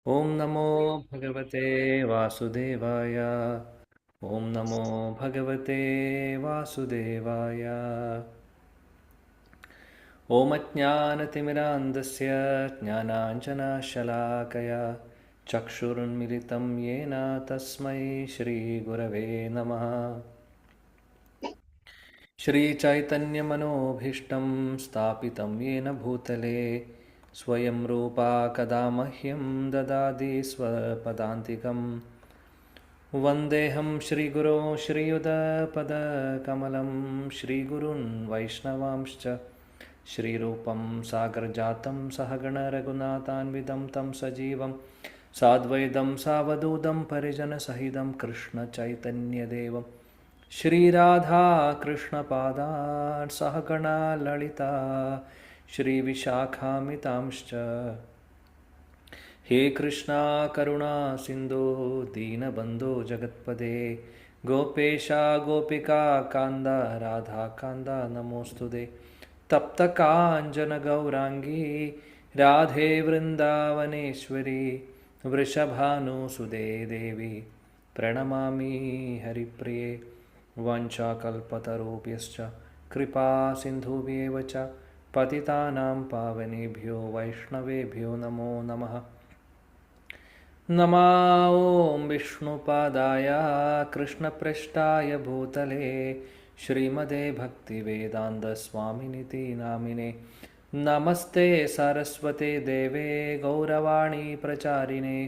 ॐ नमो भगवते वासुदेवाय। ॐ नमो भगवते वासुदेवाय। ॐ अज्ञानतिमिरान्धस्य ज्ञानाञ्जनशलाकया चक्षुरुन्मिलितं येन तस्मै श्रीगुरवे नमः। श्रीचैतन्यमनोभीष्टं स्थापितं येन भूतले स्वयं रूपा कदा मह्यं ददाति स्वपदान्तिकम्। वन्देऽहं श्रीगुरो श्रीयुतपदकमलं श्रीगुरून् वैष्णवांश्च श्रीरूपं सागरजातं सहगणरघुनाथान्वितं तं सजीवं साद्वैतं सावधूतं परिजनसहितं कृष्णचैतन्यदेवं श्रीराधा कृष्णपादान् सहगणा ललिता श्रीविशाखामितांश्च। हे कृष्णा करुणा सिन्धो दीनबन्धो जगत्पदे गोपेशा गोपिका कान्दा राधा कान्दा नमोऽस्तुते। तप्तकाञ्चनगौराङ्गी राधे वृन्दावनेश्वरी वृषभानुसुते देवी प्रणमामि हरिप्रिये। वाञ्छाकल्पतरुभ्यश्च कृपा सिन्धुभ्येव च पतितानां पावनेभ्यो वैष्णवेभ्यो नमो नमः। नमो ॐ विष्णुपादाय कृष्णपृष्ठाय भूतले श्रीमते भक्तिवेदान्तस्वामिनिति नामिने। नमस्ते सरस्वते देवे गौरवाणी प्रचारिणे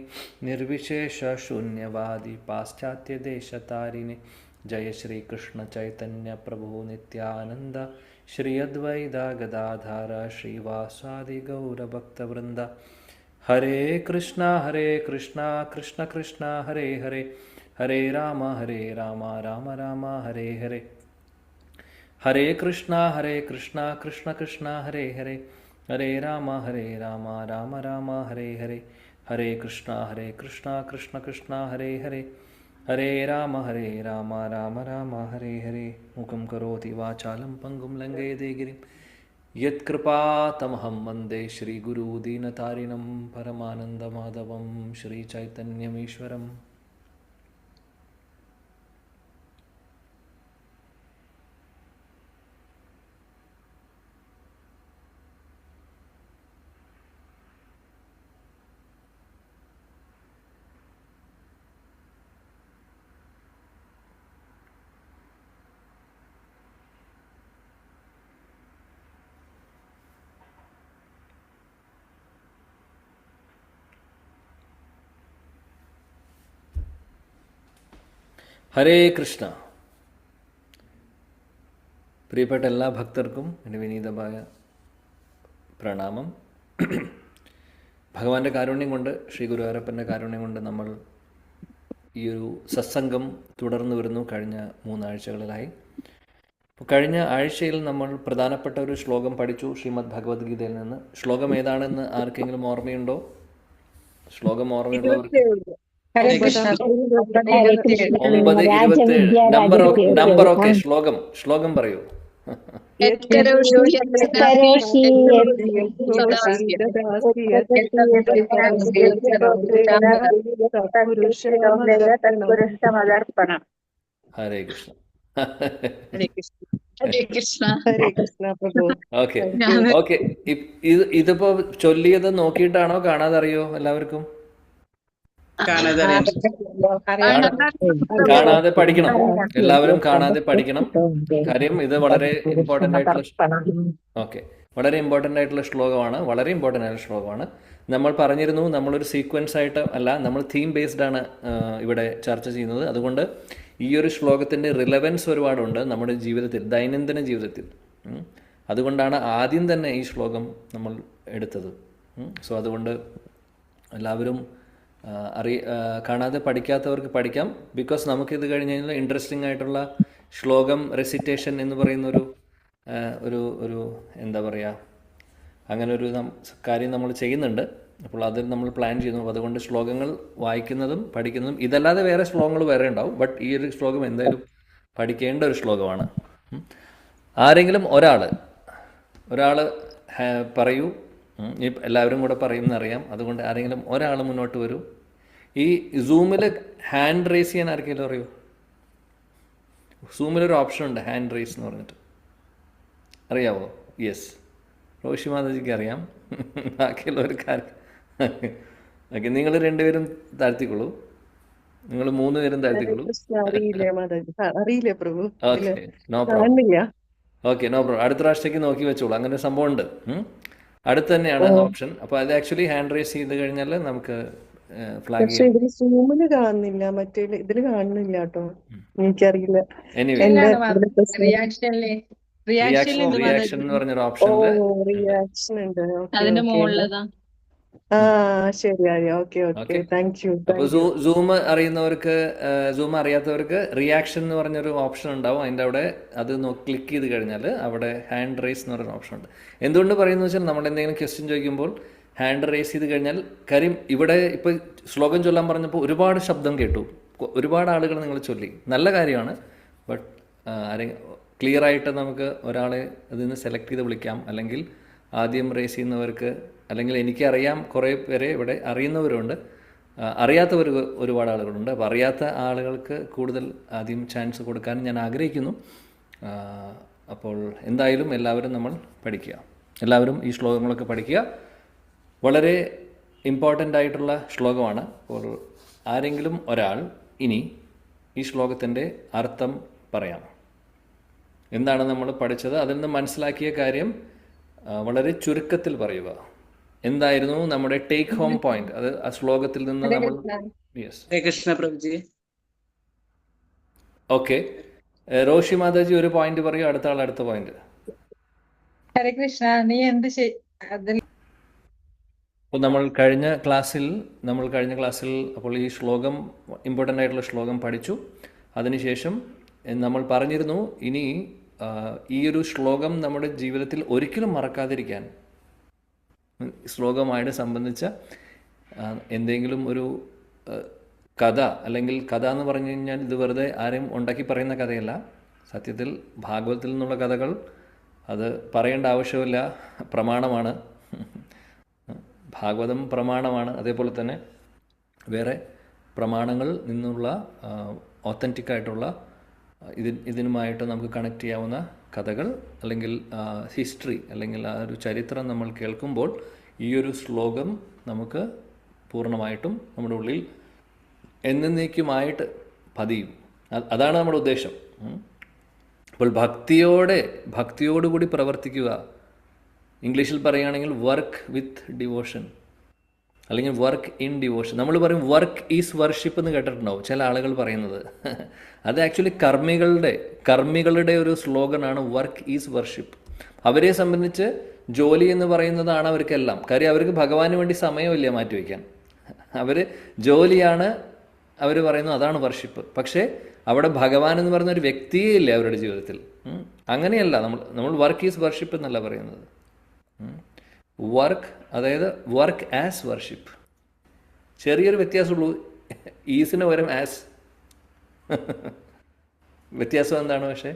निर्विशेषशून्यवादी पाश्चात्यदेशतारिणे। जय श्री कृष्ण चैतन्य प्रभु नित्यानंद श्री अद्वैत गदाधर श्रीवासादि गौरभक्तवृंद। हरे कृष्णा कृष्ण कृष्ण हरे हरे, हरे राम राम राम हरे हरे। हरे कृष्णा कृष्ण कृष्ण हरे हरे, हरे राम राम राम हरे हरे। हरे कृष्णा कृष्ण कृष्ण हरे हरे, हरे राम राम राम हरे हरे। मुखं करोति वाचालं पंगुं लङ्घयते गिरिं यत्कृपातमहं वन्दे श्रीगुरुदीनतारिणं परमानन्दमाधवं श्रीचैतन्यमीश्वरम्। ഹരേ കൃഷ്ണ. പ്രിയപ്പെട്ട എല്ലാ ഭക്തർക്കും എൻ്റെ വിനീതമായ പ്രണാമം. ഭഗവാന്റെ കാരുണ്യം കൊണ്ട്, ശ്രീ ഗുരുവായൂരപ്പൻ്റെ കാരുണ്യം കൊണ്ട് നമ്മൾ ഈ ഒരു സത്സംഗം തുടർന്നു വരുന്നു കഴിഞ്ഞ 3 ആഴ്ചകളിലായി. കഴിഞ്ഞ ആഴ്ചയിൽ നമ്മൾ പ്രധാനപ്പെട്ട ഒരു ശ്ലോകം പഠിച്ചു ശ്രീമദ് ഭഗവത്ഗീതയിൽ നിന്ന്. ശ്ലോകം ഏതാണെന്ന് ആർക്കെങ്കിലും ഓർമ്മയുണ്ടോ? ശ്ലോകം ഓർമ്മയുള്ളവർക്ക് 9:27 നമ്പർ ഓക്കെ. ശ്ലോകം പറയൂ. ഹരേ കൃഷ്ണ. Okay okay. ഇതിപ്പോ ചൊല്ലിയത് നോക്കിയിട്ടാണോ കാണാതറിയോ എല്ലാവർക്കും? കാണാതെ പഠിക്കണം. എല്ലാവരും കാണാതെ പഠിക്കണം. കാര്യം ഇത് വളരെ ഇമ്പോർട്ടൻ്റ് ആയിട്ടുള്ള ശ്ലോകമാണ്. വളരെ ഇമ്പോർട്ടൻ്റ് ആയിട്ടുള്ള ശ്ലോകമാണ്. നമ്മൾ പറഞ്ഞിരുന്നു, നമ്മളൊരു സീക്വൻസ് ആയിട്ട് അല്ല, നമ്മൾ തീം ബേസ്ഡ് ആണ് ഇവിടെ ചർച്ച ചെയ്യുന്നത്. അതുകൊണ്ട് ഈ ഒരു ശ്ലോകത്തിൻ്റെ റിലവൻസ് ഒരുപാടുണ്ട് നമ്മുടെ ജീവിതത്തിൽ, ദൈനംദിന ജീവിതത്തിൽ. അതുകൊണ്ടാണ് ആദ്യം തന്നെ ഈ ശ്ലോകം നമ്മൾ എടുത്തത്. സോ അതുകൊണ്ട് എല്ലാവരും കാണാതെ പഠിക്കാത്തവർക്ക് പഠിക്കാം. ബിക്കോസ് നമുക്കിത് കഴിഞ്ഞ് കഴിഞ്ഞാൽ ഇൻട്രസ്റ്റിംഗ് ആയിട്ടുള്ള ശ്ലോകം റെസിറ്റേഷൻ എന്ന് പറയുന്ന ഒരു എന്താ പറയുക, അങ്ങനെ ഒരു കാര്യം നമ്മൾ ചെയ്യുന്നുണ്ട്. അപ്പോൾ അത് നമ്മൾ പ്ലാൻ ചെയ്യുന്നു. അതുകൊണ്ട് ശ്ലോകങ്ങൾ വായിക്കുന്നതും പഠിക്കുന്നതും, ഇതല്ലാതെ വേറെ ശ്ലോകങ്ങൾ വേറെ ഉണ്ടാവും, ബട്ട് ഈ ഒരു ശ്ലോകം എന്തായാലും പഠിക്കേണ്ട ഒരു ശ്ലോകമാണ്. ആരെങ്കിലും ഒരാൾ പറയൂ, എല്ലാവരും കൂടെ പറയുമെന്നറിയാം. അതുകൊണ്ട് ആരെങ്കിലും ഒരാൾ മുന്നോട്ട് വരൂ. ഈ സൂമിൽ ഹാൻഡ് റേസ് ചെയ്യാൻ ആർക്കെങ്കിലും അറിയൂ? സൂമിലൊരു ഓപ്ഷൻ ഉണ്ട്, ഹാൻഡ് റേസ് എന്ന് പറഞ്ഞിട്ട്. അറിയാവോ? യെസ്, റോഷി മാതാജിക്ക് അറിയാം. ബാക്കിയുള്ളവർക്ക് ഓക്കെ, നിങ്ങൾ രണ്ടുപേരും താഴ്ത്തിക്കൊള്ളൂ. നിങ്ങൾ 3 പേരും താഴ്ത്തിക്കൊള്ളൂ. അറിയില്ലേ Prabhu? Okay, no problem. Okay, no problem. അടുത്ത പ്രാവശ്യത്തേക്ക് നോക്കി വെച്ചോളൂ. അങ്ങനെ ഒരു സംഭവം ഉണ്ട്. അടുത്ത് തന്നെയാണ് ഓപ്ഷൻ. അപ്പോൾ അത് ആക്ച്വലി ഹാൻഡ് റേസ് ചെയ്ത് കഴിഞ്ഞാൽ നമുക്ക് ഫ്ലാഗ് പക്ഷെ ഇതില് സൂമില് കാണുന്നില്ല, മറ്റേ ഇതില് കാണുന്നില്ല കേട്ടോ. എനിക്കറിയില്ല. എനിവേ, എന്റെ റിയാക്ഷൻ എന്ന് പറഞ്ഞൊരു ഓപ്ഷനിൽ റിയാക്ഷൻ ഉണ്ട്. അതിന്റെ മുകളിലതാ. ശരിയായി. Okay, thank you. അപ്പോൾ സൂം അറിയുന്നവർക്ക്, സൂം അറിയാത്തവർക്ക് റിയാക്ഷൻ എന്ന് പറഞ്ഞൊരു ഓപ്ഷൻ ഉണ്ടാവും. അതിൻ്റെ അവിടെ അത് ക്ലിക്ക് ചെയ്ത് കഴിഞ്ഞാൽ അവിടെ ഹാൻഡ് റേസ് എന്ന് പറയുന്ന ഓപ്ഷൻ ഉണ്ട്. എന്തുകൊണ്ട് പറയുന്നത് വെച്ചാൽ, നമ്മൾ എന്തെങ്കിലും ക്വസ്റ്റ്യൻ ചോദിക്കുമ്പോൾ ഹാൻഡ് റേസ് ചെയ്ത് കഴിഞ്ഞാൽ, കാര്യം ഇവിടെ ഇപ്പോൾ ശ്ലോകം ചൊല്ലാൻ പറഞ്ഞപ്പോൾ ഒരുപാട് ശബ്ദം കേട്ടു, ഒരുപാട് ആളുകൾ നിങ്ങൾ ചൊല്ലി, നല്ല കാര്യമാണ്. ബട്ട് ക്ലിയർ ആയിട്ട് നമുക്ക് ഒരാളെ അതിൽ നിന്ന് സെലക്ട് ചെയ്ത് വിളിക്കാം. അല്ലെങ്കിൽ ആദ്യം റേസ് ചെയ്യുന്നവർക്ക്, അല്ലെങ്കിൽ എനിക്കറിയാം കുറേ പേരെ ഇവിടെ അറിയുന്നവരുണ്ട്, അറിയാത്തവർ ഒരുപാട് ആളുകളുണ്ട്. അപ്പോൾ അറിയാത്ത ആളുകൾക്ക് കൂടുതൽ ആദ്യം ചാൻസ് കൊടുക്കാൻ ഞാൻ ആഗ്രഹിക്കുന്നു. അപ്പോൾ എന്തായാലും എല്ലാവരും നമ്മൾ പഠിക്കുക, എല്ലാവരും ഈ ശ്ലോകങ്ങളൊക്കെ പഠിക്കുക. വളരെ ഇമ്പോർട്ടൻ്റ് ആയിട്ടുള്ള ശ്ലോകമാണ്. അപ്പോൾ ആരെങ്കിലും ഒരാൾ ഇനി ഈ ശ്ലോകത്തിൻ്റെ അർത്ഥം പറയാം. എന്താണ് നമ്മൾ പഠിച്ചത്, അതിൽ നിന്ന് മനസ്സിലാക്കിയ കാര്യം വളരെ ചുരുക്കത്തിൽ പറയുക. എന്തായിരുന്നു നമ്മുടെ ടേക്ക് ഹോം പോയിന്റ്? അത് ആ ശ്ലോകത്തിൽ നിന്ന് നമ്മൾ ഓക്കെ, റോഷി മാതാജി ഒരു പോയിന്റ് പറയൂ, അടുത്ത ആൾ അടുത്ത പോയിന്റ്. ഹരേ കൃഷ്ണ. നീ എന്ത് അപ്പോൾ നമ്മൾ കഴിഞ്ഞ ക്ലാസ്സിൽ അപ്പോൾ ഈ ശ്ലോകം, ഇമ്പോർട്ടൻ്റ് ആയിട്ടുള്ള ശ്ലോകം പഠിച്ചു. അതിനുശേഷം നമ്മൾ പറഞ്ഞിരുന്നു, ഇനി ഈ ഒരു ശ്ലോകം നമ്മുടെ ജീവിതത്തിൽ ഒരിക്കലും മറക്കാതിരിക്കാൻ, ശ്ലോകമായിട്ട് സംബന്ധിച്ച എന്തെങ്കിലും ഒരു കഥ, അല്ലെങ്കിൽ കഥ എന്ന് പറഞ്ഞു കഴിഞ്ഞാൽ ഇത് വെറുതെ ആരും ഉണ്ടാക്കി പറയുന്ന കഥയല്ല. സത്യത്തിൽ ഭാഗവതത്തിൽ നിന്നുള്ള കഥകൾ അത് പറയേണ്ട ആവശ്യമില്ല, പ്രമാണമാണ്. ഭാഗവതം പ്രമാണമാണ്. അതേപോലെ തന്നെ വേറെ പ്രമാണങ്ങളിൽ നിന്നുള്ള ഓത്തൻറ്റിക് ആയിട്ടുള്ള ഇതിനുമായിട്ട് നമുക്ക് കണക്ട് ചെയ്യാവുന്ന കഥകൾ, അല്ലെങ്കിൽ ഹിസ്റ്ററി, അല്ലെങ്കിൽ ആ ഒരു ചരിത്രം നമ്മൾ കേൾക്കുമ്പോൾ ഈ ഒരു ശ്ലോകം നമുക്ക് പൂർണ്ണമായിട്ടും നമ്മുടെ ഉള്ളിൽ എന്നേക്കുമായിട്ട് പതിയും. അതാണ് നമ്മുടെ ഉദ്ദേശം. അപ്പോൾ ഭക്തിയോടുകൂടി പ്രവർത്തിക്കുക. ഇംഗ്ലീഷിൽ പറയുകയാണെങ്കിൽ വർക്ക് വിത്ത് ഡിവോഷൻ, അല്ലെങ്കിൽ വർക്ക് ഇൻ ഡിവോഷൻ. നമ്മൾ പറയും വർക്ക് ഈസ് വർഷിപ്പ് എന്ന് കേട്ടിട്ടുണ്ടാവും ചില ആളുകൾ പറയുന്നത്. അത് ആക്ച്വലി കർമ്മികളുടെ ഒരു സ്ലോഗനാണ്, വർക്ക് ഈസ് വർഷിപ്പ്. അവരെ സംബന്ധിച്ച് ജോലി എന്ന് പറയുന്നതാണ് അവർക്കെല്ലാം. കാര്യം അവർക്ക് ഭഗവാന് വേണ്ടി സമയമില്ല മാറ്റിവെക്കാൻ. അവർ ജോലിയാണ് അവർ പറയുന്നു, അതാണ് വർഷിപ്പ്. പക്ഷേ അവിടെ ഭഗവാൻ എന്ന് പറയുന്ന ഒരു വ്യക്തിയേ ഇല്ല അവരുടെ ജീവിതത്തിൽ. അങ്ങനെയല്ല, നമ്മൾ വർക്ക് ഈസ് വർഷിപ്പ് എന്നല്ല പറയുന്നത്. വർക്ക്, അതായത് വർക്ക് ആസ് വർഷിപ്പ്. ചെറിയൊരു വ്യത്യാസമുള്ളൂ, ഈസിന് പകരം ആസ്. വ്യത്യാസം എന്താണ്? പക്ഷേ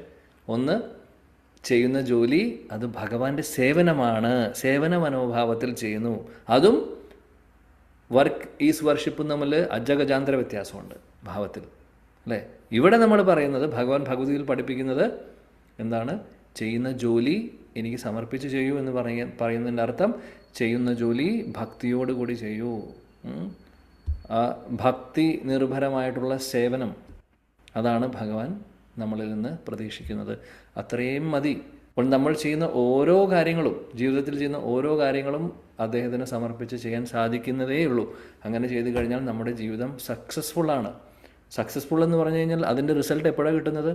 ഒന്ന്, ചെയ്യുന്ന ജോലി അത് ഭഗവാന്റെ സേവനമാണ്, സേവന മനോഭാവത്തിൽ ചെയ്യുന്നു. അതും വർക്ക് ഈസ് വർഷിപ്പും തമ്മിൽ അജഗജാന്തര വ്യത്യാസമുണ്ട് ഭാവത്തിൽ, അല്ലേ? ഇവിടെ നമ്മൾ പറയുന്നത്, ഭഗവാൻ ഭഗവതിയിൽ പഠിപ്പിക്കുന്നത് എന്താണ്? ചെയ്യുന്ന ജോലി എനിക്ക് സമർപ്പിച്ച് ചെയ്യൂ എന്ന് പറയുന്നതിൻ്റെ അർത്ഥം, ചെയ്യുന്ന ജോലി ഭക്തിയോടുകൂടി ചെയ്യൂ. ആ ഭക്തി നിർഭരമായിട്ടുള്ള സേവനം, അതാണ് ഭഗവാൻ നമ്മളിൽ നിന്ന് പ്രതീക്ഷിക്കുന്നത്. അത്രയും മതി. അപ്പോൾ നമ്മൾ ചെയ്യുന്ന ഓരോ കാര്യങ്ങളും, ജീവിതത്തിൽ ചെയ്യുന്ന ഓരോ കാര്യങ്ങളും അദ്ദേഹത്തിന് സമർപ്പിച്ച് ചെയ്യാൻ സാധിക്കുന്നതേ ഉള്ളൂ. അങ്ങനെ ചെയ്തു കഴിഞ്ഞാൽ നമ്മുടെ ജീവിതം സക്സസ്ഫുള്ളാണ്. സക്സസ്ഫുൾ എന്ന് പറഞ്ഞു കഴിഞ്ഞാൽ അതിൻ്റെ റിസൾട്ട് എപ്പോഴാണ് കിട്ടുന്നത്?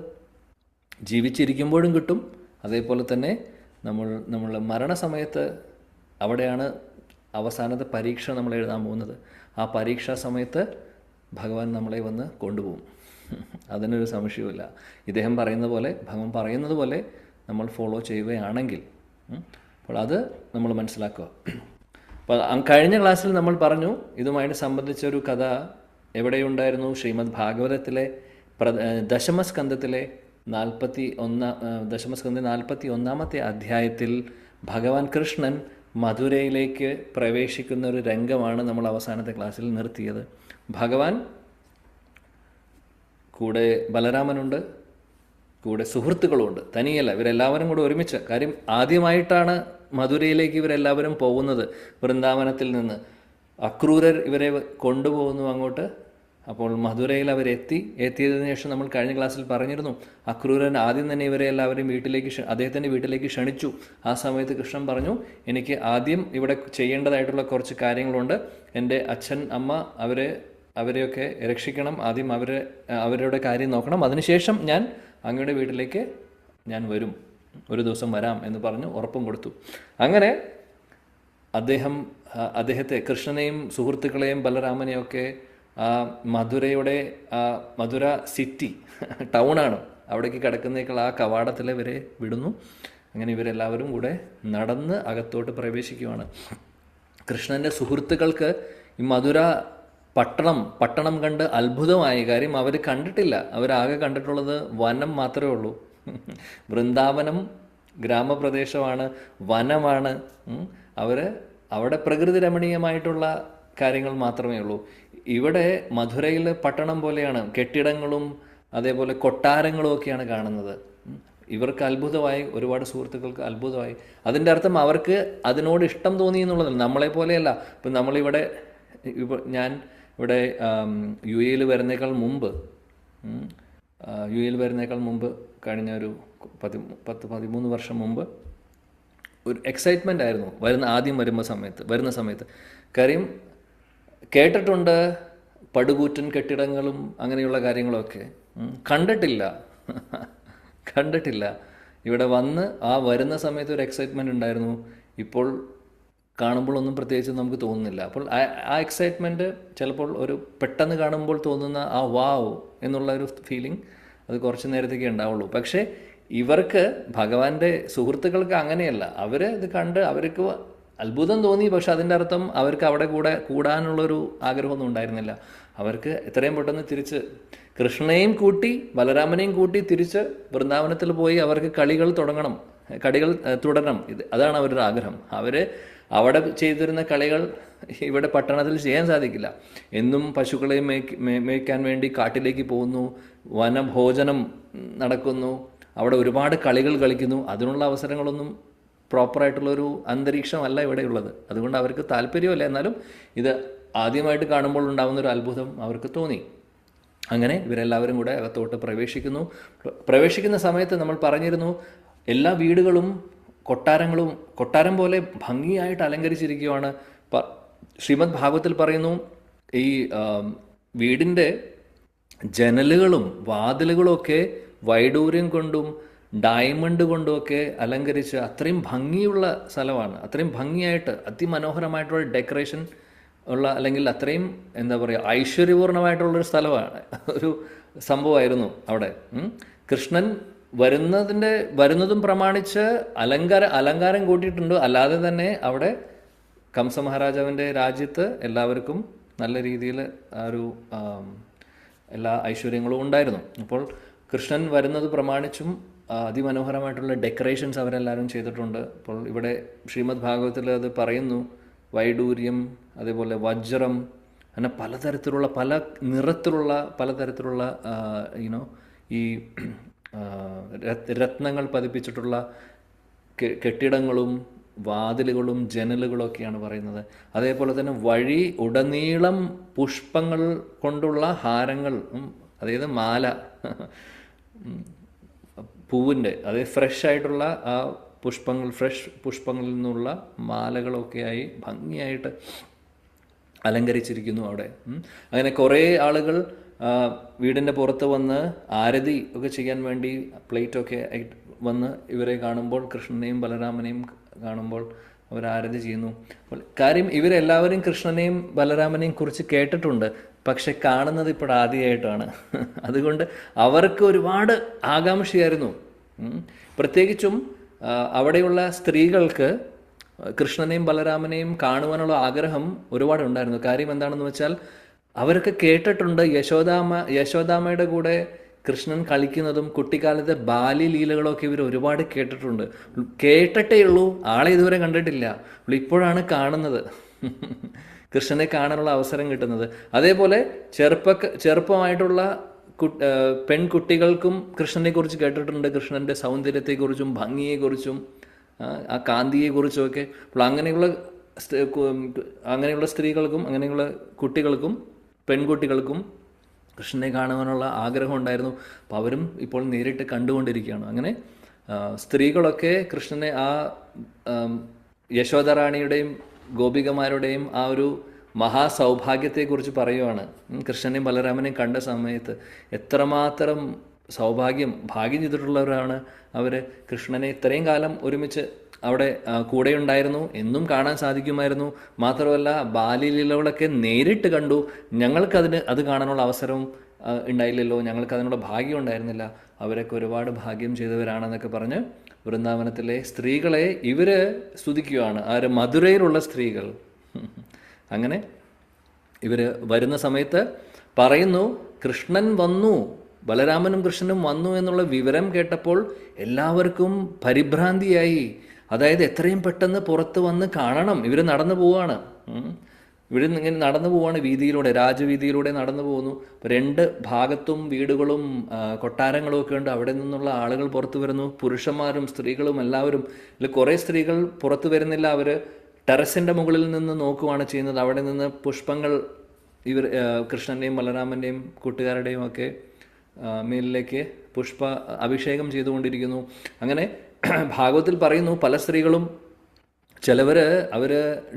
ജീവിച്ചിരിക്കുമ്പോഴും കിട്ടും. അതേപോലെ തന്നെ നമ്മൾ മരണസമയത്ത്, അവിടെയാണ് അവസാനത്തെ പരീക്ഷ നമ്മൾ എഴുതാൻ പോകുന്നത്. ആ പരീക്ഷാ സമയത്ത് ഭഗവാൻ നമ്മളെ വന്ന് കൊണ്ടുപോകും, അതിനൊരു സംശയവുമില്ല. ഇദ്ദേഹം ഭഗവാൻ പറയുന്നത് പോലെ നമ്മൾ ഫോളോ ചെയ്യുകയാണെങ്കിൽ. അപ്പോൾ അത് നമ്മൾ മനസ്സിലാക്കുക. അപ്പോൾ കഴിഞ്ഞ ക്ലാസ്സിൽ നമ്മൾ പറഞ്ഞു, ഇതുമായിട്ട് സംബന്ധിച്ചൊരു കഥ എവിടെയുണ്ടായിരുന്നു? ശ്രീമദ് ഭാഗവതത്തിലെ ദശമസ്കന്ധത്തിലെ 41-ാമത്തെ അധ്യായത്തിൽ ഭഗവാൻ കൃഷ്ണൻ മധുരയിലേക്ക് പ്രവേശിക്കുന്ന ഒരു രംഗമാണ് നമ്മൾ അവസാനത്തെ ക്ലാസ്സിൽ നിർത്തിയത്. ഭഗവാൻ കൂടെ ബലരാമനുണ്ട്, കൂടെ സുഹൃത്തുക്കളുമുണ്ട്, തനിയല്ല, ഇവരെല്ലാവരും കൂടെ ഒരുമിച്ച്. കാര്യം ആദ്യമായിട്ടാണ് മധുരയിലേക്ക് ഇവരെല്ലാവരും പോകുന്നത്. വൃന്ദാവനത്തിൽ നിന്ന് അക്രൂരർ ഇവരെ കൊണ്ടുപോകുന്നു അങ്ങോട്ട്. അപ്പോൾ മധുരയിൽ എത്തിയതിനു ശേഷം നമ്മൾ കഴിഞ്ഞ ക്ലാസ്സിൽ പറഞ്ഞിരുന്നു, അക്രൂരൻ ആദ്യം തന്നെ ഇവരെ എല്ലാവരും അദ്ദേഹത്തിൻ്റെ വീട്ടിലേക്ക് ക്ഷണിച്ചു. ആ സമയത്ത് കൃഷ്ണൻ പറഞ്ഞു, എനിക്ക് ആദ്യം ഇവിടെ ചെയ്യേണ്ടതായിട്ടുള്ള കുറച്ച് കാര്യങ്ങളുണ്ട്. എൻ്റെ അച്ഛൻ അമ്മ അവരെയൊക്കെ രക്ഷിക്കണം, ആദ്യം അവരുടെ കാര്യം നോക്കണം, അതിനുശേഷം ഞാൻ അങ്ങയുടെ വീട്ടിലേക്ക് ഞാൻ വരും, ഒരു ദിവസം വരാം എന്ന് പറഞ്ഞു ഉറപ്പും കൊടുത്തു. അങ്ങനെ അദ്ദേഹത്തെ കൃഷ്ണനെയും സുഹൃത്തുക്കളെയും ബലരാമനെയും ഒക്കെ മധുര സിറ്റി ടൗണാണ്, അവിടേക്ക് കിടക്കുന്നേക്കാൾ ആ കവാടത്തിൽ ഇവരെ വിടുന്നു. അങ്ങനെ ഇവരെല്ലാവരും കൂടെ നടന്ന് അകത്തോട്ട് പ്രവേശിക്കുകയാണ്. കൃഷ്ണൻ്റെ സുഹൃത്തുക്കൾക്ക് ഈ മധുര പട്ടണം കണ്ട് അത്ഭുതമായി. കാര്യം അവർ കണ്ടിട്ടില്ല, അവരാകെ കണ്ടിട്ടുള്ളത് വനം മാത്രമേ ഉള്ളൂ. വൃന്ദാവനം ഗ്രാമപ്രദേശമാണ്, വനമാണ്. അവിടെ പ്രകൃതി രമണീയമായിട്ടുള്ള കാര്യങ്ങൾ മാത്രമേ ഉള്ളൂ. ഇവിടെ മധുരയിൽ പട്ടണം പോലെയാണ്, കെട്ടിടങ്ങളും അതേപോലെ കൊട്ടാരങ്ങളും ഒക്കെയാണ് കാണുന്നത്. ഇവർക്ക് അത്ഭുതമായി, ഒരുപാട് സുഹൃത്തുക്കൾക്ക് അത്ഭുതമായി. അതിൻ്റെ അർത്ഥം അവർക്ക് അതിനോട് ഇഷ്ടം തോന്നി എന്നുള്ളതല്ല. നമ്മളെ പോലെയല്ല. ഇപ്പം ഞാൻ ഇവിടെ യു എയിൽ വരുന്നേക്കാൾ മുമ്പ് കഴിഞ്ഞ ഒരു 10-13 വർഷം മുമ്പ് ഒരു എക്സൈറ്റ്മെൻ്റ് ആയിരുന്നു ആദ്യം വരുന്ന സമയത്ത്. കാര്യം കേട്ടിട്ടുണ്ട് പടുകൂറ്റൻ കെട്ടിടങ്ങളും അങ്ങനെയുള്ള കാര്യങ്ങളൊക്കെ, കണ്ടിട്ടില്ല. ഇവിടെ വരുന്ന സമയത്ത് ഒരു എക്സൈറ്റ്മെൻറ്റ് ഉണ്ടായിരുന്നു. ഇപ്പോൾ കാണുമ്പോഴൊന്നും പ്രത്യേകിച്ച് നമുക്ക് തോന്നുന്നില്ല. അപ്പോൾ ആ എക്സൈറ്റ്മെൻറ്റ് ചിലപ്പോൾ ഒരു പെട്ടെന്ന് കാണുമ്പോൾ തോന്നുന്ന ആ വാവ് എന്നുള്ള ഒരു ഫീലിംഗ് അത് കുറച്ച് നേരത്തേക്കേ ഉണ്ടാവുള്ളൂ. പക്ഷേ ഇവർക്ക്, ഭഗവാന്റെ സുഹൃത്തുക്കൾക്ക് അങ്ങനെയല്ല. ഇത് കണ്ട് അവർക്ക് അത്ഭുതം തോന്നി. പക്ഷെ അതിൻ്റെ അർത്ഥം അവർക്ക് അവിടെ കൂടാനുള്ളൊരു ആഗ്രഹമൊന്നും ഉണ്ടായിരുന്നില്ല. അവർക്ക് എത്രയും പെട്ടെന്ന് തിരിച്ച് കൃഷ്ണനെയും കൂട്ടി ബലരാമനെയും കൂട്ടി തിരിച്ച് വൃന്ദാവനത്തിൽ പോയി അവർക്ക് കളികൾ തുടരണം. അതാണ് അവരുടെ ആഗ്രഹം. അവിടെ ചെയ്തിരുന്ന കളികൾ ഇവിടെ പട്ടണത്തിൽ ചെയ്യാൻ സാധിക്കില്ല. എന്നും പശുക്കളെ മേയ്ക്കാൻ വേണ്ടി കാട്ടിലേക്ക് പോകുന്നു, വനഭോജനം നടക്കുന്നു, അവിടെ ഒരുപാട് കളികൾ കളിക്കുന്നു. അതിനുള്ള അവസരങ്ങളൊന്നും പ്രോപ്പറായിട്ടുള്ളൊരു അന്തരീക്ഷമല്ല ഇവിടെയുള്ളത്. അതുകൊണ്ട് അവർക്ക് താല്പര്യമല്ല. എന്നാലും ഇത് ആദ്യമായിട്ട് കാണുമ്പോൾ ഉണ്ടാകുന്നൊരു അത്ഭുതം അവർക്ക് തോന്നി. അങ്ങനെ ഇവരെല്ലാവരും കൂടെ അകത്തോട്ട് പ്രവേശിക്കുന്ന സമയത്ത് നമ്മൾ പറഞ്ഞിരുന്നു, എല്ലാ വീടുകളും കൊട്ടാരം പോലെ ഭംഗിയായിട്ട് അലങ്കരിച്ചിരിക്കുകയാണ്. ശ്രീമദ് ഭാഗവത്തിൽ പറയുന്നു, ഈ വീടിൻ്റെ ജനലുകളും വാതിലുകളും ഒക്കെ വൈഡൂര്യം കൊണ്ടും ഡയമണ്ട് കൊണ്ടുമൊക്കെ അലങ്കരിച്ച് അത്രയും ഭംഗിയുള്ള സ്ഥലമാണ്. അത്രയും ഭംഗിയായിട്ട് അതിമനോഹരമായിട്ടുള്ള ഡെക്കറേഷൻ ഉള്ള, അല്ലെങ്കിൽ അത്രയും എന്താ പറയുക, ഐശ്വര്യപൂർണമായിട്ടുള്ളൊരു സ്ഥലമാണ്, ഒരു സംഭവമായിരുന്നു അവിടെ. കൃഷ്ണൻ വരുന്നതും പ്രമാണിച്ച് അലങ്കാരം കൂട്ടിയിട്ടുണ്ട്. അല്ലാതെ തന്നെ അവിടെ കംസ മഹാരാജാവിൻ്റെ രാജ്യത്ത് എല്ലാവർക്കും നല്ല രീതിയിൽ എല്ലാ ഐശ്വര്യങ്ങളും ഉണ്ടായിരുന്നു. അപ്പോൾ കൃഷ്ണൻ വരുന്നത് പ്രമാണിച്ചും അതിമനോഹരമായിട്ടുള്ള ഡെക്കറേഷൻസ് അവരെല്ലാവരും ചെയ്തിട്ടുണ്ട്. അപ്പോൾ ഇവിടെ ശ്രീമദ് ഭാഗവത്തിൽ അത് പറയുന്നു, വൈഡൂര്യം, അതേപോലെ വജ്രം, അങ്ങനെ പലതരത്തിലുള്ള പല നിറത്തിലുള്ള പലതരത്തിലുള്ള ഈ രത്നങ്ങൾ പതിപ്പിച്ചിട്ടുള്ള കെട്ടിടങ്ങളും വാതിലുകളും ജനലുകളൊക്കെയാണ് പറയുന്നത്. അതേപോലെ തന്നെ വഴി ഉടനീളം പുഷ്പങ്ങൾ കൊണ്ടുള്ള ഹാരങ്ങൾ, അതായത് മാല, പൂവിൻ്റെ, അതായത് ഫ്രഷ് ആയിട്ടുള്ള ആ ഫ്രഷ് പുഷ്പങ്ങളിൽ നിന്നുള്ള മാലകളൊക്കെയായി ഭംഗിയായിട്ട് അലങ്കരിച്ചിരിക്കുന്നു അവിടെ. അങ്ങനെ കുറേ ആളുകൾ വീടിൻ്റെ പുറത്ത് വന്ന് ആരതി ഒക്കെ ചെയ്യാൻ വേണ്ടി പ്ലേറ്റൊക്കെ വന്ന് ഇവരെ കാണുമ്പോൾ, കൃഷ്ണനെയും ബലരാമനെയും കാണുമ്പോൾ അവർ ആരതി ചെയ്യുന്നു. അപ്പോൾ കാര്യം ഇവരെല്ലാവരും കൃഷ്ണനെയും ബലരാമനെയും കുറിച്ച് കേട്ടിട്ടുണ്ട്, പക്ഷെ കാണുന്നത് ഇപ്പോൾ ആദ്യമായിട്ടാണ്. അതുകൊണ്ട് അവർക്ക് ഒരുപാട് ആകാംക്ഷയായിരുന്നു. പ്രത്യേകിച്ചും അവിടെയുള്ള സ്ത്രീകൾക്ക് കൃഷ്ണനെയും ബലരാമനെയും കാണുവാനുള്ള ആഗ്രഹം ഒരുപാടുണ്ടായിരുന്നു. കാര്യം എന്താണെന്ന് വെച്ചാൽ അവരൊക്കെ കേട്ടിട്ടുണ്ട് യശോദാമ്മയുടെ കൂടെ കൃഷ്ണൻ കളിക്കുന്നതും കുട്ടിക്കാലത്തെ ബാല്യലീലകളൊക്കെ ഇവർ ഒരുപാട് കേട്ടിട്ടുണ്ട്. കേട്ടിട്ടേ ഉള്ളൂ, ആളെ ഇതുവരെ കണ്ടിട്ടില്ല. ഇപ്പോഴാണ് കാണുന്നത്, കൃഷ്ണനെ കാണാനുള്ള അവസരം കിട്ടുന്നത്. അതേപോലെ ചെറുപ്പമായിട്ടുള്ള പെൺകുട്ടികൾക്കും കൃഷ്ണനെക്കുറിച്ച് കേട്ടിട്ടുണ്ട്. കൃഷ്ണൻ്റെ സൗന്ദര്യത്തെക്കുറിച്ചും ഭംഗിയെക്കുറിച്ചും ആ കാന്തിയെക്കുറിച്ചുമൊക്കെ. അപ്പോൾ അങ്ങനെയുള്ള സ്ത്രീകൾക്കും അങ്ങനെയുള്ള കുട്ടികൾക്കും പെൺകുട്ടികൾക്കും കൃഷ്ണനെ കാണുവാനുള്ള ആഗ്രഹം ഉണ്ടായിരുന്നു. അപ്പോൾ അവരും ഇപ്പോൾ നേരിട്ട് കണ്ടുകൊണ്ടിരിക്കുകയാണ്. അങ്ങനെ സ്ത്രീകളൊക്കെ കൃഷ്ണനെ ആ യശോദറാണിയുടെയും ഗോപികമാരുടെയും ആ ഒരു മഹാസൗഭാഗ്യത്തെക്കുറിച്ച് പറയുവാണ്. കൃഷ്ണനെയും ബലരാമനെയും കണ്ട സമയത്ത് എത്രമാത്രം ഭാഗ്യം ചെയ്തിട്ടുള്ളവരാണ് അവർ. കൃഷ്ണനെ ഇത്രയും കാലം ഒരുമിച്ച് അവിടെ കൂടെയുണ്ടായിരുന്നു, എന്നും കാണാൻ സാധിക്കുമായിരുന്നു. മാത്രമല്ല ബാല്യലീലകളൊക്കെ നേരിട്ട് കണ്ടു. അത് കാണാനുള്ള അവസരവും ഉണ്ടായില്ലല്ലോ, ഞങ്ങൾക്കതിനുള്ള ഭാഗ്യം ഉണ്ടായിരുന്നില്ല. അവരൊക്കെ ഒരുപാട് ഭാഗ്യം ചെയ്തവരാണെന്നൊക്കെ പറഞ്ഞ് വൃന്ദാവനത്തിലെ സ്ത്രീകളെ ഇവർ സ്തുതിക്കുകയാണ്. മധുരയിലുള്ള സ്ത്രീകൾ. അങ്ങനെ ഇവർ വരുന്ന സമയത്ത് പറയുന്നു, കൃഷ്ണൻ വന്നു, ബലരാമനും കൃഷ്ണനും വന്നു എന്നുള്ള വിവരം കേട്ടപ്പോൾ എല്ലാവർക്കും പരിഭ്രാന്തിയായി. അതായത് എത്രയും പെട്ടെന്ന് പുറത്ത് വന്ന് കാണണം. ഇവർ നടന്നു പോവുകയാണ്. ഇങ്ങനെ നടന്നു പോവുകയാണ് വീതിയിലൂടെ, രാജവീതിയിലൂടെ നടന്നു പോകുന്നു. 2 ഭാഗത്തും വീടുകളും കൊട്ടാരങ്ങളും ഒക്കെ ഉണ്ട്. അവിടെ നിന്നുള്ള ആളുകൾ പുറത്തു വരുന്നു, പുരുഷന്മാരും സ്ത്രീകളും എല്ലാവരും. ഇതിൽ കുറേ സ്ത്രീകൾ പുറത്തു വരുന്നില്ല. അവർ ടെറസിൻ്റെ മുകളിൽ നിന്ന് നോക്കുകയാണ് ചെയ്യുന്നത്. അവിടെ നിന്ന് പുഷ്പങ്ങൾ കൃഷ്ണൻ്റെയും ബലരാമൻ്റെയും കൂട്ടുകാരുടെയും ഒക്കെ മേലിലേക്ക് അഭിഷേകം ചെയ്തുകൊണ്ടിരിക്കുന്നു. അങ്ങനെ ഭാഗവത്തിൽ പറയുന്നു, പല സ്ത്രീകളും അവർ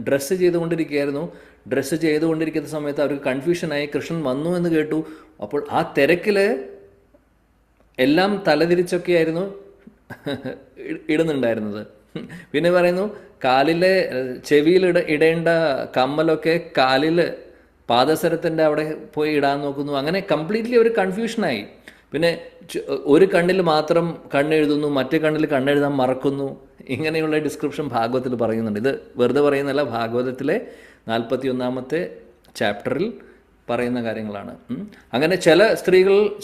ഡ്രസ്സ് ചെയ്തുകൊണ്ടിരിക്കുകയായിരുന്നു. ഡ്രസ്സ് ചെയ്തുകൊണ്ടിരിക്കുന്ന സമയത്ത് അവർക്ക് കൺഫ്യൂഷനായി. കൃഷ്ണൻ വന്നു എന്ന് കേട്ടു. അപ്പോൾ ആ തിരക്കിൽ എല്ലാം തലതിരിച്ചൊക്കെയായിരുന്നു ഇടുന്നുണ്ടായിരുന്നത്. പിന്നെ പറയുന്നു, ചെവിയിൽ ഇടേണ്ട കമ്മലൊക്കെ പാദസരത്തിൻ്റെ അവിടെ പോയി ഇടാൻ നോക്കുന്നു. അങ്ങനെ കംപ്ലീറ്റ്ലി ഒരു കൺഫ്യൂഷനായി. പിന്നെ ഒരു കണ്ണിൽ മാത്രം കണ്ണെഴുതുന്നു, മറ്റേ കണ്ണിൽ കണ്ണെഴുതാൻ മറക്കുന്നു. ഇങ്ങനെയുള്ള ഡിസ്ക്രിപ്ഷൻ ഭാഗവത്തിൽ പറയുന്നുണ്ട്. ഇത് വെറുതെ പറയുന്നല്ല, ഭാഗവതത്തിലെ 41-ാമത്തെ ചാപ്റ്ററിൽ പറയുന്ന കാര്യങ്ങളാണ്. അങ്ങനെ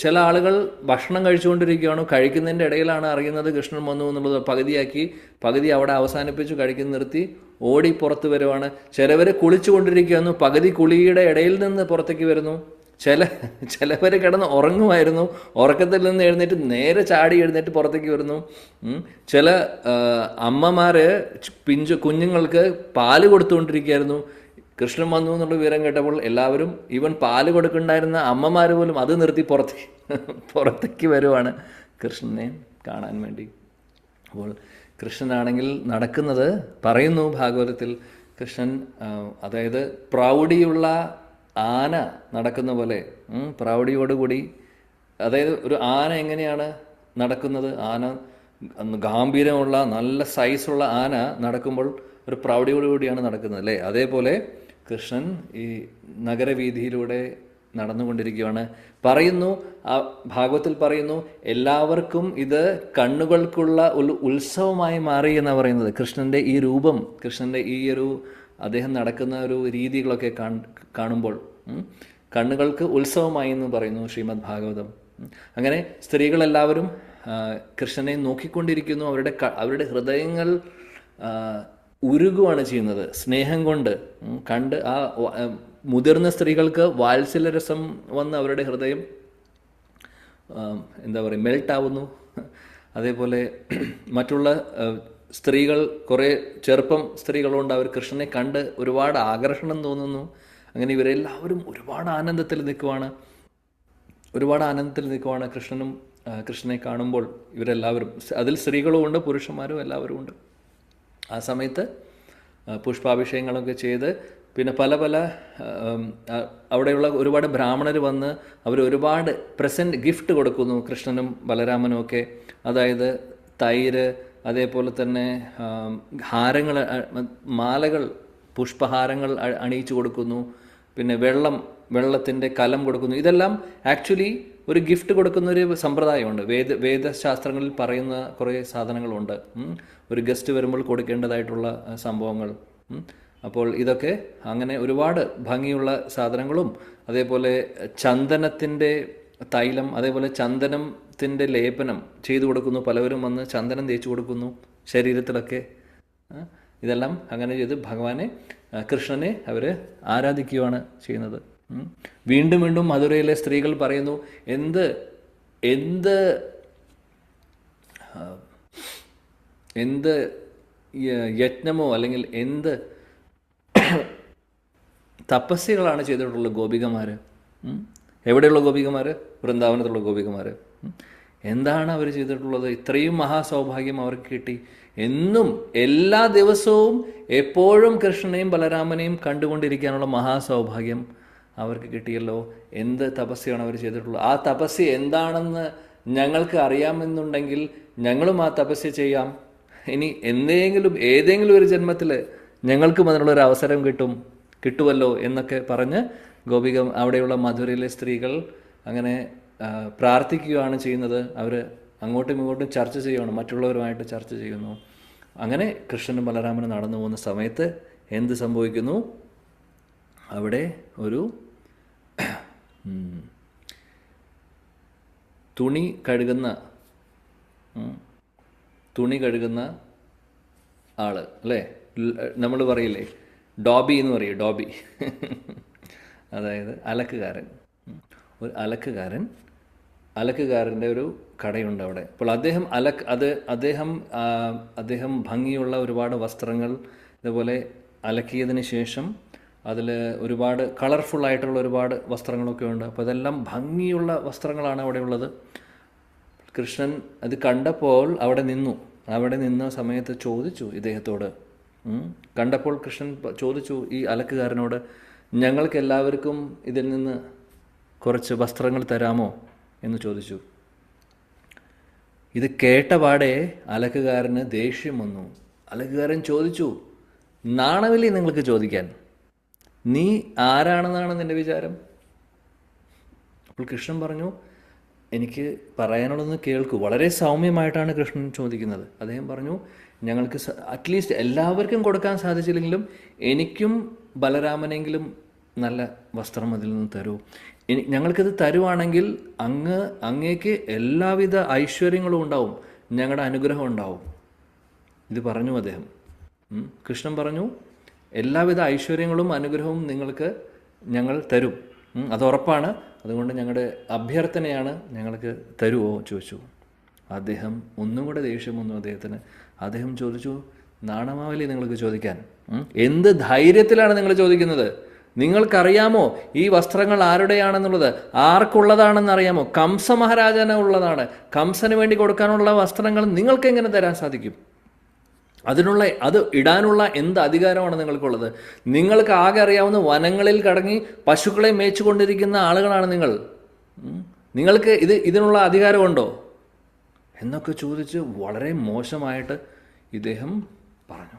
ചില ആളുകൾ ഭക്ഷണം കഴിച്ചുകൊണ്ടിരിക്കുകയാണ്. കഴിക്കുന്നതിൻ്റെ ഇടയിലാണ് അറിയുന്നത് കൃഷ്ണൻ വന്നു എന്നുള്ളത്. പകുതി അവിടെ അവസാനിപ്പിച്ചു, കഴിക്കുന്ന നിർത്തി ഓടി പുറത്ത് വരുവാണ്. ചിലവർ കുളിച്ചുകൊണ്ടിരിക്കുകയായിരുന്നു, പകുതി കുളിയുടെ ഇടയിൽ നിന്ന് പുറത്തേക്ക് വരുന്നു. ചിലവർ കിടന്ന് ഉറങ്ങുമായിരുന്നു, ഉറക്കത്തിൽ നിന്ന് എഴുന്നേറ്റ് നേരെ ചാടി എഴുന്നേറ്റ് പുറത്തേക്ക് വരുന്നു. ചില അമ്മമാർ കുഞ്ഞുങ്ങൾക്ക് പാല് കൊടുത്തുകൊണ്ടിരിക്കുകയായിരുന്നു. കൃഷ്ണൻ വന്നു എന്നുള്ള വിവരം കേട്ടപ്പോൾ എല്ലാവരും, ഈവൻ പാല് കൊടുക്കുന്നുണ്ടായിരുന്ന അമ്മമാർ പോലും അത് നിർത്തി പുറത്തേക്ക് വരുവാണ് കൃഷ്ണനെ കാണാൻ വേണ്ടി. അപ്പോൾ കൃഷ്ണനാണെങ്കിൽ നടക്കുന്നത് പറയുന്നു ഭാഗവതത്തിൽ, കൃഷ്ണൻ അതായത് പ്രൗഢിയുള്ള ആന നടക്കുന്ന പോലെ, പ്രൗഢിയോടുകൂടി. അതായത് ഒരു ആന എങ്ങനെയാണ് നടക്കുന്നത്? ആന ഗാംഭീര്യമുള്ള നല്ല സൈസുള്ള ആന നടക്കുമ്പോൾ ഒരു പ്രൗഢിയോടുകൂടിയാണ് നടക്കുന്നത് അല്ലേ? അതേപോലെ കൃഷ്ണൻ ഈ നഗരവീതിയിലൂടെ നടന്നുകൊണ്ടിരിക്കുകയാണ്. പറയുന്നു, ഭാഗവത്തിൽ പറയുന്നു, എല്ലാവർക്കും ഇത് കണ്ണുകൾക്കുള്ള ഒരു ഉത്സവമായി മാറി എന്നാണ് പറയുന്നത്. കൃഷ്ണൻ്റെ ഈ രൂപം, കൃഷ്ണൻ്റെ ഈ അദ്ദേഹം നടക്കുന്ന ഒരു രീതികളൊക്കെ കാണുമ്പോൾ കണ്ണുകൾക്ക് ഉത്സവമായി എന്ന് പറയുന്നു ശ്രീമദ് ഭാഗവതം. അങ്ങനെ സ്ത്രീകളെല്ലാവരും കൃഷ്ണനെ നോക്കിക്കൊണ്ടിരിക്കുന്നു. അവരുടെ ഹൃദയങ്ങൾ ഉരുകുവാണ് ചെയ്യുന്നത് സ്നേഹം കൊണ്ട്. ആ മുതിർന്ന സ്ത്രീകൾക്ക് വാത്സല്യരസം വന്ന് അവരുടെ ഹൃദയം മെൽട്ടാവുന്നു. അതേപോലെ മറ്റുള്ള സ്ത്രീകൾ, കുറേ ചെറുപ്പം സ്ത്രീകളുണ്ട്, അവർ കൃഷ്ണനെ കണ്ട് ഒരുപാട് ആകർഷണം തോന്നുന്നു. അങ്ങനെ ഇവരെല്ലാവരും ഒരുപാട് ആനന്ദത്തിൽ നിൽക്കുവാണ്. കൃഷ്ണനെ കാണുമ്പോൾ ഇവരെല്ലാവരും, അതിൽ സ്ത്രീകളും ഉണ്ട്, പുരുഷന്മാരും എല്ലാവരും ഉണ്ട്. ആ സമയത്ത് പുഷ്പാഭിഷേകങ്ങളൊക്കെ ചെയ്ത്, പിന്നെ പല അവിടെയുള്ള ഒരുപാട് ബ്രാഹ്മണർ വന്ന് അവർ ഒരുപാട് ഗിഫ്റ്റ് കൊടുക്കുന്നു കൃഷ്ണനും ബലരാമനും ഒക്കെ. അതായത് തൈര്, അതേപോലെ തന്നെ മാലകൾ, പുഷ്പഹാരങ്ങൾ അണിയിച്ചു കൊടുക്കുന്നു. പിന്നെ വെള്ളത്തിൻ്റെ കലം കൊടുക്കുന്നു. ഇതെല്ലാം ആക്ച്വലി ഒരു ഗിഫ്റ്റ് കൊടുക്കുന്ന ഒരു സമ്പ്രദായമുണ്ട്. വേദശാസ്ത്രങ്ങളിൽ പറയുന്ന കുറേ സാധനങ്ങളുണ്ട്. ഒരു ഗസ്റ്റ് വരുമ്പോൾ കൊടുക്കേണ്ടതായിട്ടുള്ള സംഭവങ്ങൾ. അപ്പോൾ ഇതൊക്കെ അങ്ങനെ ഒരുപാട് ഭംഗിയുള്ള സാധനങ്ങളും, അതേപോലെ ചന്ദനത്തിൻ്റെ തൈലം, അതേപോലെ ചന്ദനത്തിൻ്റെ ലേപനം ചെയ്തു കൊടുക്കുന്നു. പലവരും വന്ന് ചന്ദനം തേച്ച് കൊടുക്കുന്നു ശരീരത്തിലൊക്കെ. ഇതെല്ലാം അങ്ങനെ ചെയ്ത് ഭഗവാനെ, കൃഷ്ണനെ അവർ ആരാധിക്കുകയാണ് ചെയ്യുന്നത്. വീണ്ടും വീണ്ടും മധുരയിലെ സ്ത്രീകൾ പറയുന്നു, എന്ത് എന്ത് എന്ത് യജ്ഞമോ അല്ലെങ്കിൽ എന്ത് തപസ്യകളാണ് ചെയ്തിട്ടുള്ളത് ഗോപികമാർ. എവിടെയുള്ള ഗോപികമാർ? വൃന്ദാവനത്തിലുള്ള ഗോപികമാർ. എന്താണ് അവർ ചെയ്തിട്ടുള്ളത്? ഇത്രയും മഹാസൗഭാഗ്യം അവർക്ക് കിട്ടി. എന്നും എല്ലാ ദിവസവും എപ്പോഴും കൃഷ്ണനെയും ബലരാമനെയും കണ്ടുകൊണ്ടിരിക്കാനുള്ള മഹാസൗഭാഗ്യം അവർക്ക് കിട്ടിയല്ലോ. എന്ത് തപസ്യാണ് അവർ ചെയ്തിട്ടുള്ളത്? ആ തപസ്യ എന്താണെന്ന് ഞങ്ങൾക്ക് അറിയാമെന്നുണ്ടെങ്കിൽ ഞങ്ങളും ആ തപസ്യ ചെയ്യാം. ഇനി ഏതെങ്കിലും ഒരു ജന്മത്തിൽ ഞങ്ങൾക്കും അതിനുള്ളൊരു അവസരം കിട്ടുമല്ലോ എന്നൊക്കെ പറഞ്ഞ് അവിടെയുള്ള മധുരയിലെ സ്ത്രീകൾ അങ്ങനെ പ്രാർത്ഥിക്കുകയാണ് ചെയ്യുന്നത്. അവർ അങ്ങോട്ടും ഇങ്ങോട്ടും ചർച്ച ചെയ്യുകയാണ്, മറ്റുള്ളവരുമായിട്ട് ചർച്ച ചെയ്യുന്നു. അങ്ങനെ കൃഷ്ണനും ബലരാമനും നടന്നു പോകുന്ന സമയത്ത് എന്ത് സംഭവിക്കുന്നു? അവിടെ ഒരു തുണി കഴുകുന്ന ആള് അല്ലേ, നമ്മൾ പറയില്ലേ ഡോബി എന്ന് പറയും, ഡോബി അതായത് അലക്കുകാരൻ. ഒരു അലക്കുകാരൻ്റെ ഒരു കടയുണ്ട് അവിടെ. അപ്പോൾ അദ്ദേഹം ഭംഗിയുള്ള ഒരുപാട് വസ്ത്രങ്ങൾ ഇതുപോലെ അലക്കിയതിന് ശേഷം അതിൽ ഒരുപാട് കളർഫുള്ളായിട്ടുള്ള ഒരുപാട് വസ്ത്രങ്ങളൊക്കെ ഉണ്ട്. അപ്പോൾ അതെല്ലാം ഭംഗിയുള്ള വസ്ത്രങ്ങളാണ് അവിടെ ഉള്ളത്. കൃഷ്ണൻ അത് കണ്ടപ്പോൾ അവിടെ നിന്ന സമയത്ത് ചോദിച്ചു ഇദ്ദേഹത്തോട്, കണ്ടപ്പോൾ കൃഷ്ണൻ ചോദിച്ചു ഈ അലക്കുകാരനോട്, ഞങ്ങൾക്ക് എല്ലാവർക്കും ഇതിൽ നിന്ന് കുറച്ച് വസ്ത്രങ്ങൾ തരാമോ എന്ന് ചോദിച്ചു. ഇത് കേട്ടപാടെ അലക്കുകാരന് ദേഷ്യം വന്നു. അലക്കുകാരൻ ചോദിച്ചു, നാണമില്ലേ നിങ്ങൾക്ക് ചോദിക്കാൻ? നീ ആരാണെന്നാണ് നിൻ്റെ വിചാരം? അപ്പോൾ കൃഷ്ണൻ പറഞ്ഞു, എനിക്ക് പറയാനുള്ളതെന്ന് കേൾക്കൂ. വളരെ സൗമ്യമായിട്ടാണ് കൃഷ്ണൻ ചോദിക്കുന്നത്. അദ്ദേഹം പറഞ്ഞു, ഞങ്ങൾക്ക് അറ്റ്ലീസ്റ്റ് എല്ലാവർക്കും കൊടുക്കാൻ സാധിച്ചില്ലെങ്കിലും എനിക്കും ബലരാമനെങ്കിലും നല്ല വസ്ത്രം അതിൽ നിന്ന് തരൂ. ഞങ്ങൾക്കിത് തരുവാണെങ്കിൽ അങ്ങേക്ക് എല്ലാവിധ ഐശ്വര്യങ്ങളും ഉണ്ടാവും, ഞങ്ങളുടെ അനുഗ്രഹം ഉണ്ടാവും. ഇത് പറഞ്ഞു അദ്ദേഹം. കൃഷ്ണൻ പറഞ്ഞു, എല്ലാവിധ ഐശ്വര്യങ്ങളും അനുഗ്രഹവും നിങ്ങൾക്ക് ഞങ്ങൾ തരും, അത് ഉറപ്പാണ്. അതുകൊണ്ട് ഞങ്ങളുടെ അഭ്യർത്ഥനയാണ്, ഞങ്ങൾക്ക് തരുമോ ചോദിച്ചു. അദ്ദേഹം ഒന്നും കൂടെ ദേഷ്യം വന്നു അദ്ദേഹത്തിന്. അദ്ദേഹം ചോദിച്ചു, നാണമാവില്ലേ നിങ്ങൾക്ക് ചോദിക്കാൻ? എന്ത് ധൈര്യത്തിലാണ് നിങ്ങൾ ചോദിക്കുന്നത്? നിങ്ങൾക്കറിയാമോ ഈ വസ്ത്രങ്ങൾ ആരുടെയാണെന്നുള്ളത്? ആർക്കുള്ളതാണെന്ന് അറിയാമോ? കംസ മഹാരാജാന് ഉള്ളതാണ്. കംസന് വേണ്ടി കൊടുക്കാനുള്ള വസ്ത്രങ്ങൾ നിങ്ങൾക്ക് എങ്ങനെ തരാൻ സാധിക്കും? അത് ഇടാനുള്ള എന്ത് അധികാരമാണ് നിങ്ങൾക്കുള്ളത്? നിങ്ങൾക്ക് ആകെ അറിയാവുന്ന വനങ്ങളിൽ കടങ്ങി പശുക്കളെ മേച്ചു കൊണ്ടിരിക്കുന്ന ആളുകളാണ് നിങ്ങൾ. നിങ്ങൾക്ക് ഇതിനുള്ള അധികാരമുണ്ടോ എന്നൊക്കെ ചോദിച്ച് വളരെ മോശമായിട്ട് ഇദ്ദേഹം പറഞ്ഞു.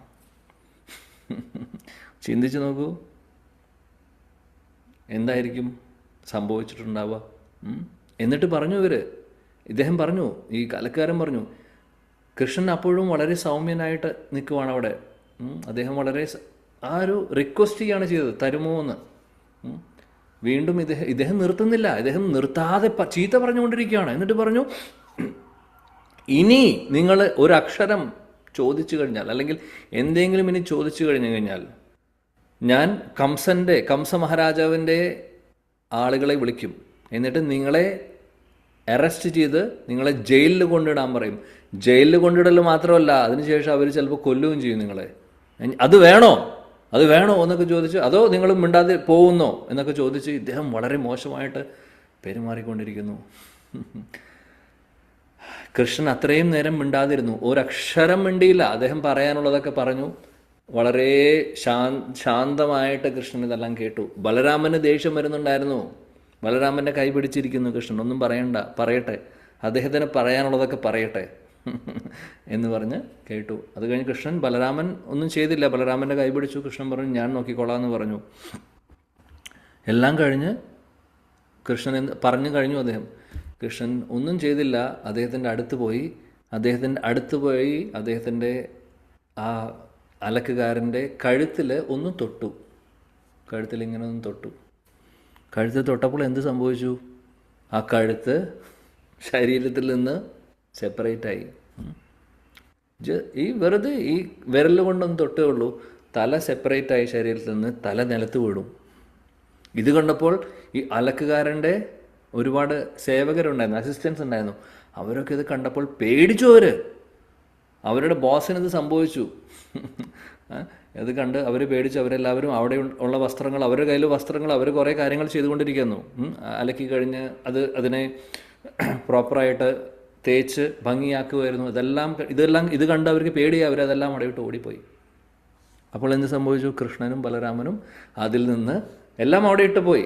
ചിന്തിച്ചു നോക്കൂ, എന്തായിരിക്കും സംഭവിച്ചിട്ടുണ്ടാവുക? എന്നിട്ട് പറഞ്ഞു ഇദ്ദേഹം പറഞ്ഞു, ഈ കലക്കാരൻ പറഞ്ഞു, കൃഷ്ണൻ അപ്പോഴും വളരെ സൗമ്യനായിട്ട് നിൽക്കുവാണ് അവിടെ. അദ്ദേഹം വളരെ ഒരു റിക്വസ്റ്റ് ചെയ്യാണ് ചെയ്തത്, തരുമോ എന്ന്. വീണ്ടും ഇദ്ദേഹം നിർത്തുന്നില്ല. ഇദ്ദേഹം നിർത്താതെ ചീത്ത പറഞ്ഞുകൊണ്ടിരിക്കുകയാണ്. എന്നിട്ട് പറഞ്ഞു, ഇനി നിങ്ങൾ ഒരക്ഷരം ചോദിച്ചു കഴിഞ്ഞാൽ, അല്ലെങ്കിൽ എന്തെങ്കിലും ഇനി ചോദിച്ചു കഴിഞ്ഞാൽ ഞാൻ കംസ മഹാരാജാവിൻ്റെ ആളുകളെ വിളിക്കും. എന്നിട്ട് നിങ്ങളെ അറസ്റ്റ് ചെയ്ത് നിങ്ങളെ ജയിലിൽ കൊണ്ടിടാൻ പറയും. ജയിലിൽ കൊണ്ടിടൽ മാത്രമല്ല, അതിനുശേഷം അവർ ചിലപ്പോൾ കൊല്ലുകയും ചെയ്യും നിങ്ങളെ. അത് വേണോ എന്നൊക്കെ ചോദിച്ച്, അതോ നിങ്ങൾ മിണ്ടാതെ പോകുന്നോ എന്നൊക്കെ ചോദിച്ച് ഇദ്ദേഹം വളരെ മോശമായിട്ട് പെരുമാറിക്കൊണ്ടിരിക്കുന്നു. കൃഷ്ണൻ അത്രയും നേരം മിണ്ടാതിരുന്നു, ഒരക്ഷരം മിണ്ടിയില്ല. അദ്ദേഹം പറയാനുള്ളതൊക്കെ പറഞ്ഞു. വളരെ ശാന്തമായിട്ട് കൃഷ്ണൻ ഇതെല്ലാം കേട്ടു. ബലരാമന് ദേഷ്യം വരുന്നുണ്ടായിരുന്നു. ബലരാമൻ്റെ കൈ പിടിച്ചിരിക്കുന്നു കൃഷ്ണൻ. ഒന്നും പറയട്ടെ, അദ്ദേഹത്തിന് പറയാനുള്ളതൊക്കെ പറയട്ടെ എന്ന് പറഞ്ഞ് കേട്ടു. അത് കഴിഞ്ഞ് കൃഷ്ണൻ, ബലരാമൻ ഒന്നും ചെയ്തില്ല. ബലരാമൻ്റെ കൈ പിടിച്ചു. കൃഷ്ണൻ പറഞ്ഞു, ഞാൻ നോക്കിക്കോളാം എന്ന് പറഞ്ഞു. എല്ലാം കഴിഞ്ഞ് കൃഷ്ണൻ പറഞ്ഞു കഴിഞ്ഞു. കൃഷ്ണൻ ഒന്നും ചെയ്തില്ല. അദ്ദേഹത്തിൻ്റെ അടുത്ത് പോയി അദ്ദേഹത്തിൻ്റെ ആ അലക്കുകാരൻ്റെ കഴുത്തിൽ ഒന്ന് തൊട്ടു. കഴുത്തിൽ ഇങ്ങനെ ഒന്ന് തൊട്ടു. കഴുത്തിൽ തൊട്ടപ്പോൾ എന്ത് സംഭവിച്ചു? ആ കഴുത്ത് ശരീരത്തിൽ നിന്ന് സെപ്പറേറ്റായി. ഈ വെറുതെ ഈ വിരൽ കൊണ്ടൊന്ന് തൊട്ടേ ഉള്ളൂ, തല സെപ്പറേറ്റായി ശരീരത്തിൽ നിന്ന്, തല നിലത്ത് വീടും. ഇത് കണ്ടപ്പോൾ ഈ അലക്കുകാരൻ്റെ ഒരുപാട് സേവകരുണ്ടായിരുന്നു, അസിസ്റ്റൻസ് ഉണ്ടായിരുന്നു. അവരൊക്കെ ഇത് കണ്ടപ്പോൾ പേടിച്ചു. അവരുടെ ബോസിന് ഇത് സംഭവിച്ചു. ഇത് കണ്ട് അവർ പേടിച്ച് അവരെല്ലാവരും അവിടെ ഉള്ള വസ്ത്രങ്ങൾ, അവരുടെ കയ്യിൽ വസ്ത്രങ്ങൾ, അവർ കുറേ കാര്യങ്ങൾ ചെയ്തുകൊണ്ടിരിക്കുന്നു. അലക്കി കഴിഞ്ഞ് അതിനെ പ്രോപ്പറായിട്ട് തേച്ച് ഭംഗിയാക്കുമായിരുന്നു. ഇത് കണ്ട് അവർക്ക് പേടിയായി, അവരതെല്ലാം അടയിട്ട് ഓടിപ്പോയി. അപ്പോൾ എന്ത് സംഭവിച്ചു? കൃഷ്ണനും ബലരാമനും അതിൽ നിന്ന് എല്ലാം അവിടെ ഇട്ട് പോയി.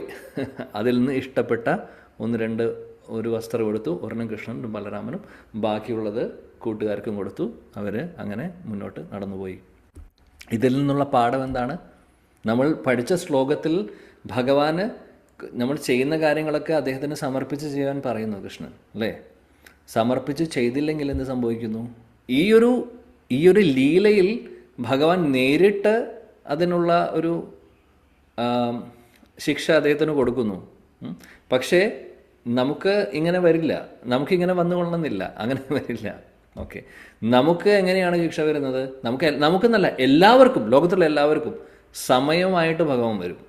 അതിൽ നിന്ന് ഇഷ്ടപ്പെട്ട ഒരു വസ്ത്രം എടുത്തു. ഒരെണ്ണം കൃഷ്ണനും ബലരാമനും, ബാക്കിയുള്ളത് കൂട്ടുകാർക്കും കൊടുത്തു. അവർ അങ്ങനെ മുന്നോട്ട് നടന്നുപോയി. ഇതിൽ നിന്നുള്ള പാഠം എന്താണ്? നമ്മൾ പഠിച്ച ശ്ലോകത്തിൽ ഭഗവാന് നമ്മൾ ചെയ്യുന്ന കാര്യങ്ങളൊക്കെ അദ്ദേഹത്തിന് സമർപ്പിച്ച് ചെയ്യാൻ പറയുന്നു കൃഷ്ണൻ, അല്ലേ? സമർപ്പിച്ച് ചെയ്തില്ലെങ്കിൽ എന്ത് സംഭവിക്കുന്നു? ഈ ഒരു ലീലയിൽ ഭഗവാൻ നേരിട്ട് അതിനുള്ള ഒരു ശിക്ഷ അദ്ദേഹത്തിന് കൊടുക്കുന്നു. പക്ഷേ നമുക്ക് ഇങ്ങനെ വരില്ല, നമുക്കിങ്ങനെ വന്നുകൊള്ളുന്നില്ല, അങ്ങനെ വരില്ല. ഓക്കെ, നമുക്ക് എങ്ങനെയാണ് ശിക്ഷ വരുന്നത്? നമുക്കെന്നല്ല, എല്ലാവർക്കും, ലോകത്തുള്ള എല്ലാവർക്കും സമയമായിട്ട് ഭഗവാൻ വരും.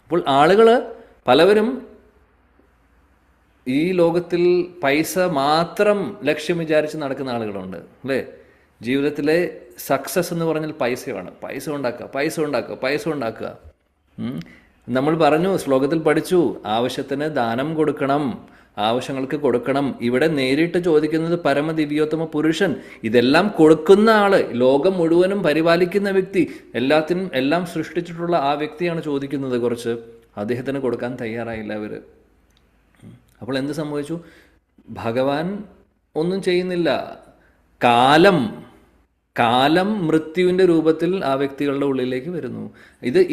അപ്പോൾ പലവരും ഈ ലോകത്തിൽ പൈസ മാത്രം ലക്ഷ്യം വിചാരിച്ച് നടക്കുന്ന ആളുകളുണ്ട്, അല്ലേ? ജീവിതത്തിലെ സക്സസ് എന്ന് പറഞ്ഞാൽ പൈസയാണ്. പൈസ ഉണ്ടാക്കുക. നമ്മൾ പറഞ്ഞു, ശ്ലോകത്തിൽ പഠിച്ചു, ആവശ്യത്തിന് ദാനം കൊടുക്കണം, ആവശ്യങ്ങൾക്ക് കൊടുക്കണം. ഇവിടെ നേരിട്ട് ചോദിക്കുന്നത് പരമദിവ്യോത്തമ പുരുഷൻ, ഇതെല്ലാം കൊടുക്കുന്ന ആള്, ലോകം മുഴുവനും പരിപാലിക്കുന്ന വ്യക്തി, എല്ലാം സൃഷ്ടിച്ചിട്ടുള്ള ആ വ്യക്തിയാണ് ചോദിക്കുന്നത്. കുറച്ച് അദ്ദേഹത്തിന് കൊടുക്കാൻ തയ്യാറായില്ല അവർ. അപ്പോൾ എന്ത് സംഭവിച്ചു? ഭഗവാൻ ഒന്നും ചെയ്യുന്നില്ല. കാലം മൃത്യുവിൻ്റെ രൂപത്തിൽ ആ വ്യക്തികളുടെ ഉള്ളിലേക്ക് വരുന്നു.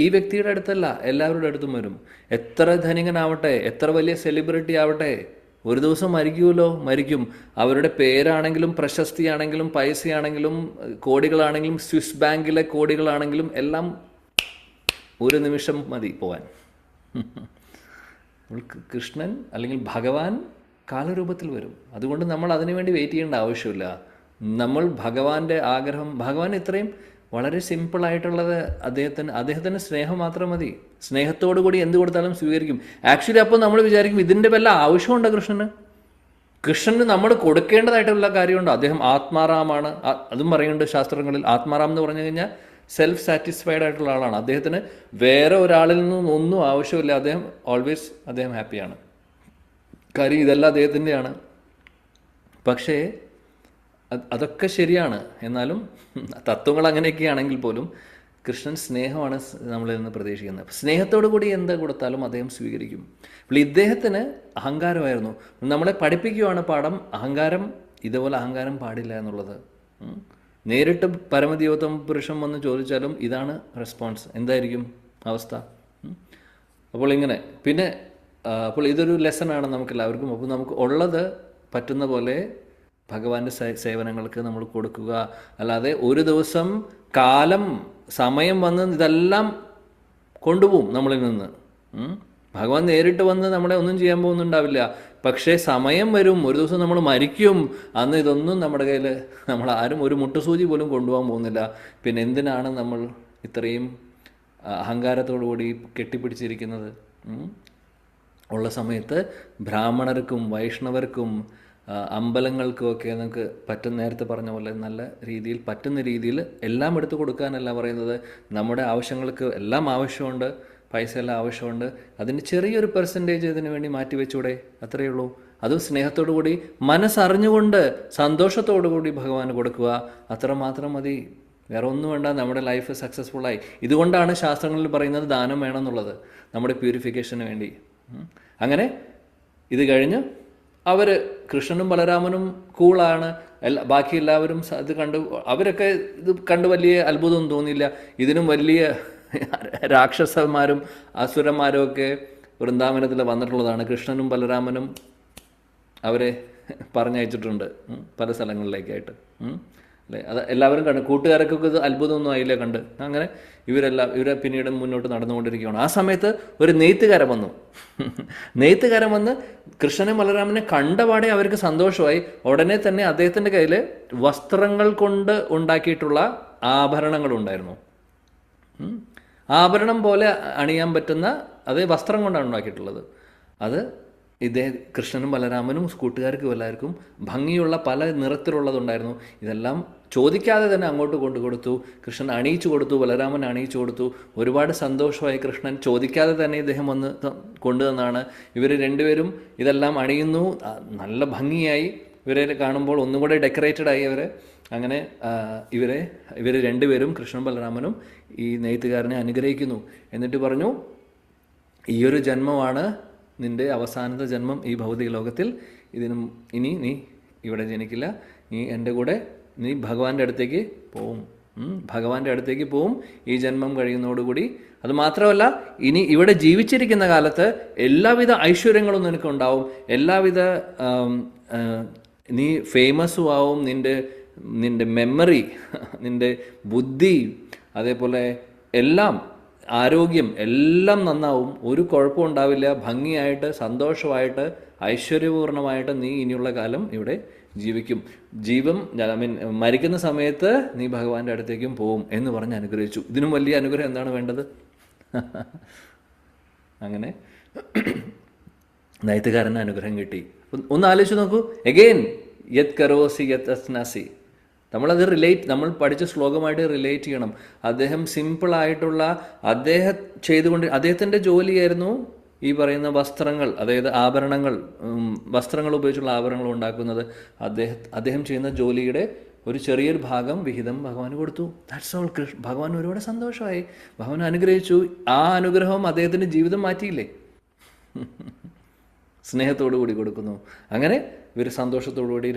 ഈ വ്യക്തിയുടെ അടുത്തല്ല, എല്ലാവരുടെ അടുത്തും വരും. എത്ര ധനികനാവട്ടെ, എത്ര വലിയ സെലിബ്രിറ്റി ആവട്ടെ, ഒരു ദിവസം മരിക്കും. അവരുടെ പേരാണെങ്കിലും പ്രശസ്തിയാണെങ്കിലും പൈസയാണെങ്കിലും കോടികളാണെങ്കിലും സ്വിസ് ബാങ്കിലെ കോടികളാണെങ്കിലും എല്ലാം ഒരു നിമിഷം മതി പോവാൻ. കൃഷ്ണൻ അല്ലെങ്കിൽ ഭഗവാൻ കാലരൂപത്തിൽ വരും. അതുകൊണ്ട് നമ്മൾ അതിനുവേണ്ടി വെയിറ്റ് ചെയ്യേണ്ട ആവശ്യമില്ല. നമ്മൾ ഭഗവാന്റെ ആഗ്രഹം, ഭഗവാൻ ഇത്രയും വളരെ സിമ്പിളായിട്ടുള്ളത്, അദ്ദേഹത്തിന് സ്നേഹം മാത്രം മതി. സ്നേഹത്തോടു കൂടി എന്ത് കൊടുത്താലും സ്വീകരിക്കും. ആക്ച്വലി അപ്പോൾ നമ്മൾ വിചാരിക്കും ഇതിൻ്റെ വല്ല ആവശ്യമുണ്ടോ കൃഷ്ണന് നമ്മൾ കൊടുക്കേണ്ടതായിട്ടുള്ള കാര്യമുണ്ടോ? അദ്ദേഹം ആത്മാറാമാണ്, അതും പറയുന്നുണ്ട് ശാസ്ത്രങ്ങളിൽ. ആത്മാറാം എന്ന് പറഞ്ഞു കഴിഞ്ഞാൽ സെൽഫ് സാറ്റിസ്ഫൈഡ് ആയിട്ടുള്ള ആളാണ്. അദ്ദേഹത്തിന് വേറെ ഒരാളിൽ നിന്നും ഒന്നും ആവശ്യമില്ല. അദ്ദേഹം ഹാപ്പിയാണ്. കാര്യം ഇതെല്ലാം അദ്ദേഹത്തിൻ്റെയാണ്. പക്ഷേ അതൊക്കെ ശരിയാണ്. എന്നാലും തത്വങ്ങൾ അങ്ങനെയൊക്കെയാണെങ്കിൽ പോലും കൃഷ്ണൻ സ്നേഹമാണ് നമ്മളിൽ നിന്ന് പ്രതീക്ഷിക്കുന്നത്. സ്നേഹത്തോടു കൂടി എന്ത് കൊടുത്താലും അദ്ദേഹം സ്വീകരിക്കും. അപ്പോൾ ഇദ്ദേഹത്തിന് അഹങ്കാരമായിരുന്നു. നമ്മളെ പഠിപ്പിക്കുകയാണ് പാഠം, ഇതുപോലെ അഹങ്കാരം പാടില്ല എന്നുള്ളത്. നേരിട്ട് പരമദിവ്യോത്തമ പുരുഷൻ വന്ന് ചോദിച്ചാലും ഇതാണ് റെസ്പോൺസ്. എന്തായിരിക്കും അവസ്ഥ? അപ്പോൾ അപ്പോൾ ഇതൊരു ലെസണാണ് നമുക്കെല്ലാവർക്കും. അപ്പോൾ നമുക്ക് ഉള്ളത് പറ്റുന്ന പോലെ ഭഗവാന്റെ സേവനങ്ങൾക്ക് നമ്മൾ കൊടുക്കുക. അല്ലാതെ ഒരു ദിവസം സമയം വന്ന് ഇതെല്ലാം കൊണ്ടുപോകും നമ്മളിൽ നിന്ന്. ഭഗവാൻ നേരിട്ട് വന്ന് നമ്മളെ ഒന്നും ചെയ്യാൻ പോകുന്നുണ്ടാവില്ല. പക്ഷേ സമയം വരും, ഒരു ദിവസം നമ്മൾ മരിക്കും. അന്ന് ഇതൊന്നും നമ്മുടെ കയ്യിൽ നമ്മൾ ആരും ഒരു മുട്ടുസൂചി പോലും കൊണ്ടുപോകാൻ പോകുന്നില്ല. പിന്നെ എന്തിനാണ് നമ്മൾ ഇത്രയും അഹങ്കാരത്തോടു കൂടി കെട്ടിപ്പിടിച്ചിരിക്കുന്നത്? ഉള്ള സമയത്ത് ബ്രാഹ്മണർക്കും വൈഷ്ണവർക്കും അമ്പലങ്ങൾക്കുമൊക്കെ നമുക്ക് നേരത്തെ പറഞ്ഞ പോലെ നല്ല രീതിയിൽ പറ്റുന്ന രീതിയിൽ എല്ലാം എടുത്തു കൊടുക്കാനല്ല പറയുന്നത്. നമ്മുടെ ആവശ്യങ്ങൾക്ക് എല്ലാം ആവശ്യമുണ്ട്, പൈസ എല്ലാം ആവശ്യമുണ്ട്. അതിൻ്റെ ചെറിയൊരു പെർസെൻറ്റേജ് ഇതിനു വേണ്ടി മാറ്റിവെച്ചൂടെ? അത്രയേ ഉള്ളൂ. അതും സ്നേഹത്തോടു കൂടി, മനസ്സറിഞ്ഞുകൊണ്ട് സന്തോഷത്തോടു കൂടി ഭഗവാന് കൊടുക്കുക. അത്രമാത്രം മതി, വേറെ ഒന്നും വേണ്ട. നമ്മുടെ ലൈഫ് സക്സസ്ഫുള്ളായി. ഇതുകൊണ്ടാണ് ശാസ്ത്രങ്ങളിൽ പറയുന്നത് ദാനം വേണമെന്നുള്ളത്, നമ്മുടെ പ്യൂരിഫിക്കേഷന് വേണ്ടി. അങ്ങനെ ഇത് കഴിഞ്ഞ് കൃഷ്ണനും ബലരാമനും കൂളാണ്. ബാക്കി എല്ലാവരും അവരൊക്കെ ഇത് കണ്ട് വലിയ അത്ഭുതമൊന്നും തോന്നിയില്ല. ഇതിനും വലിയ രാക്ഷസന്മാരും അസുരന്മാരും ഒക്കെ വൃന്ദാവനത്തിൽ വന്നിട്ടുള്ളതാണ്. കൃഷ്ണനും ബലരാമനും അവരെ പറഞ്ഞയച്ചിട്ടുണ്ട് പല സ്ഥലങ്ങളിലേക്കായിട്ട്. അല്ലേ? അത് എല്ലാവരും കണ്ടു. കൂട്ടുകാർക്കൊക്കെ ഇത് അത്ഭുതമൊന്നും ആയില്ല കണ്ട്. അങ്ങനെ ഇവരെ പിന്നീട് മുന്നോട്ട് നടന്നുകൊണ്ടിരിക്കുകയാണ്. ആ സമയത്ത് ഒരു നെയ്ത്തുകാരൻ വന്നു. നെയ്ത്തുകാരൻ വന്ന് കൃഷ്ണനെ ബലരാമനെ കണ്ടപാടെ അവർക്ക് സന്തോഷമായി. ഉടനെ തന്നെ അദ്ദേഹത്തിൻ്റെ കയ്യിൽ വസ്ത്രങ്ങൾ കൊണ്ട് ഉണ്ടാക്കിയിട്ടുള്ള ആഭരണങ്ങളുണ്ടായിരുന്നു. ആഭരണം പോലെ അണിയാൻ പറ്റുന്ന അതേ വസ്ത്രം കൊണ്ടാണ് ഉണ്ടാക്കിയിട്ടുള്ളത്. അത് കൃഷ്ണനും ബലരാമനും കൂട്ടുകാർക്കും എല്ലാവർക്കും ഭംഗിയുള്ള പല നിറത്തിലുള്ളതുണ്ടായിരുന്നു. ഇതെല്ലാം ചോദിക്കാതെ തന്നെ അങ്ങോട്ട് കൊണ്ടു കൊടുത്തു. കൃഷ്ണൻ അണിയിച്ചു കൊടുത്തു, ബലരാമൻ അണിയിച്ചു കൊടുത്തു. ഒരുപാട് സന്തോഷമായി. കൃഷ്ണൻ ചോദിക്കാതെ തന്നെ ഇദ്ദേഹം വന്ന് കൊണ്ടുവന്നാണ്. ഇവർ രണ്ടുപേരും ഇതെല്ലാം അണിയുന്നു. നല്ല ഭംഗിയായി. ഇവരെ കാണുമ്പോൾ ഒന്നും കൂടെ ഡെക്കറേറ്റഡ് ആയി അവർ. അങ്ങനെ ഇവർ രണ്ടുപേരും കൃഷ്ണൻ ബലരാമനും ഈ നെയ്ത്തുകാരനെ അനുഗ്രഹിക്കുന്നു. എന്നിട്ട് പറഞ്ഞു, ഈയൊരു ജന്മമാണ് നിൻ്റെ അവസാനത്തെ ജന്മം ഈ ഭൗതിക ലോകത്തിൽ. ഇനി നീ ഇവിടെ ജനിക്കില്ല. നീ എൻ്റെ കൂടെ നീ ഭഗവാന്റെ അടുത്തേക്ക് പോവും. ഭഗവാന്റെ അടുത്തേക്ക് പോവും ഈ ജന്മം കഴിയുന്നതോടുകൂടി. അത് മാത്രമല്ല, ഇനി ഇവിടെ ജീവിച്ചിരിക്കുന്ന കാലത്ത് എല്ലാവിധ ഐശ്വര്യങ്ങളും നിനക്കുണ്ടാവും. എല്ലാവിധ നീ ഫേമസും ആവും. നിൻ്റെ മെമ്മറി, നിൻ്റെ ബുദ്ധി, അതേപോലെ എല്ലാം, ആരോഗ്യം എല്ലാം നന്നാവും. ഒരു കുഴപ്പവും ഉണ്ടാവില്ല. ഭംഗിയായിട്ട് സന്തോഷമായിട്ട് ഐശ്വര്യപൂർണമായിട്ട് നീ ഇനിയുള്ള കാലം ഇവിടെ ജീവിക്കും. മരിക്കുന്ന സമയത്ത് നീ ഭഗവാന്റെ അടുത്തേക്കും പോവും എന്ന് പറഞ്ഞ് അനുഗ്രഹിച്ചു. ഇതിനും വലിയ അനുഗ്രഹം എന്താണ് വേണ്ടത്? അങ്ങനെ നെയ്ത്തുകാരന് അനുഗ്രഹം കിട്ടി. ഒന്ന് ആലോചിച്ച് നോക്കൂ. എഗെയിൻ യത് കരോസി യത് അസ്നാസി. നമ്മളത് നമ്മൾ പഠിച്ച ശ്ലോകമായിട്ട് റിലേറ്റ് ചെയ്യണം. അദ്ദേഹം സിമ്പിളായിട്ടുള്ള അദ്ദേഹത്തിൻ്റെ ജോലിയായിരുന്നു ഈ പറയുന്ന വസ്ത്രങ്ങൾ, അതായത് ആഭരണങ്ങൾ, വസ്ത്രങ്ങൾ ഉപയോഗിച്ചുള്ള ആഭരണങ്ങൾ ഉണ്ടാക്കുന്നത്. അദ്ദേഹം ചെയ്യുന്ന ജോലിയുടെ ഒരു ചെറിയൊരു ഭാഗം വിഹിതം ഭഗവാന് കൊടുത്തു. That's all. ഭഗവാൻ ഒരുപാട് സന്തോഷമായി. ഭഗവാൻ അനുഗ്രഹിച്ചു. ആ അനുഗ്രഹം അദ്ദേഹത്തിൻ്റെ ജീവിതം മാറ്റിയില്ലേ? സ്നേഹത്തോടു കൂടി കൊടുക്കുന്നു. അങ്ങനെ ഇവർ സന്തോഷത്തോടു കൂടി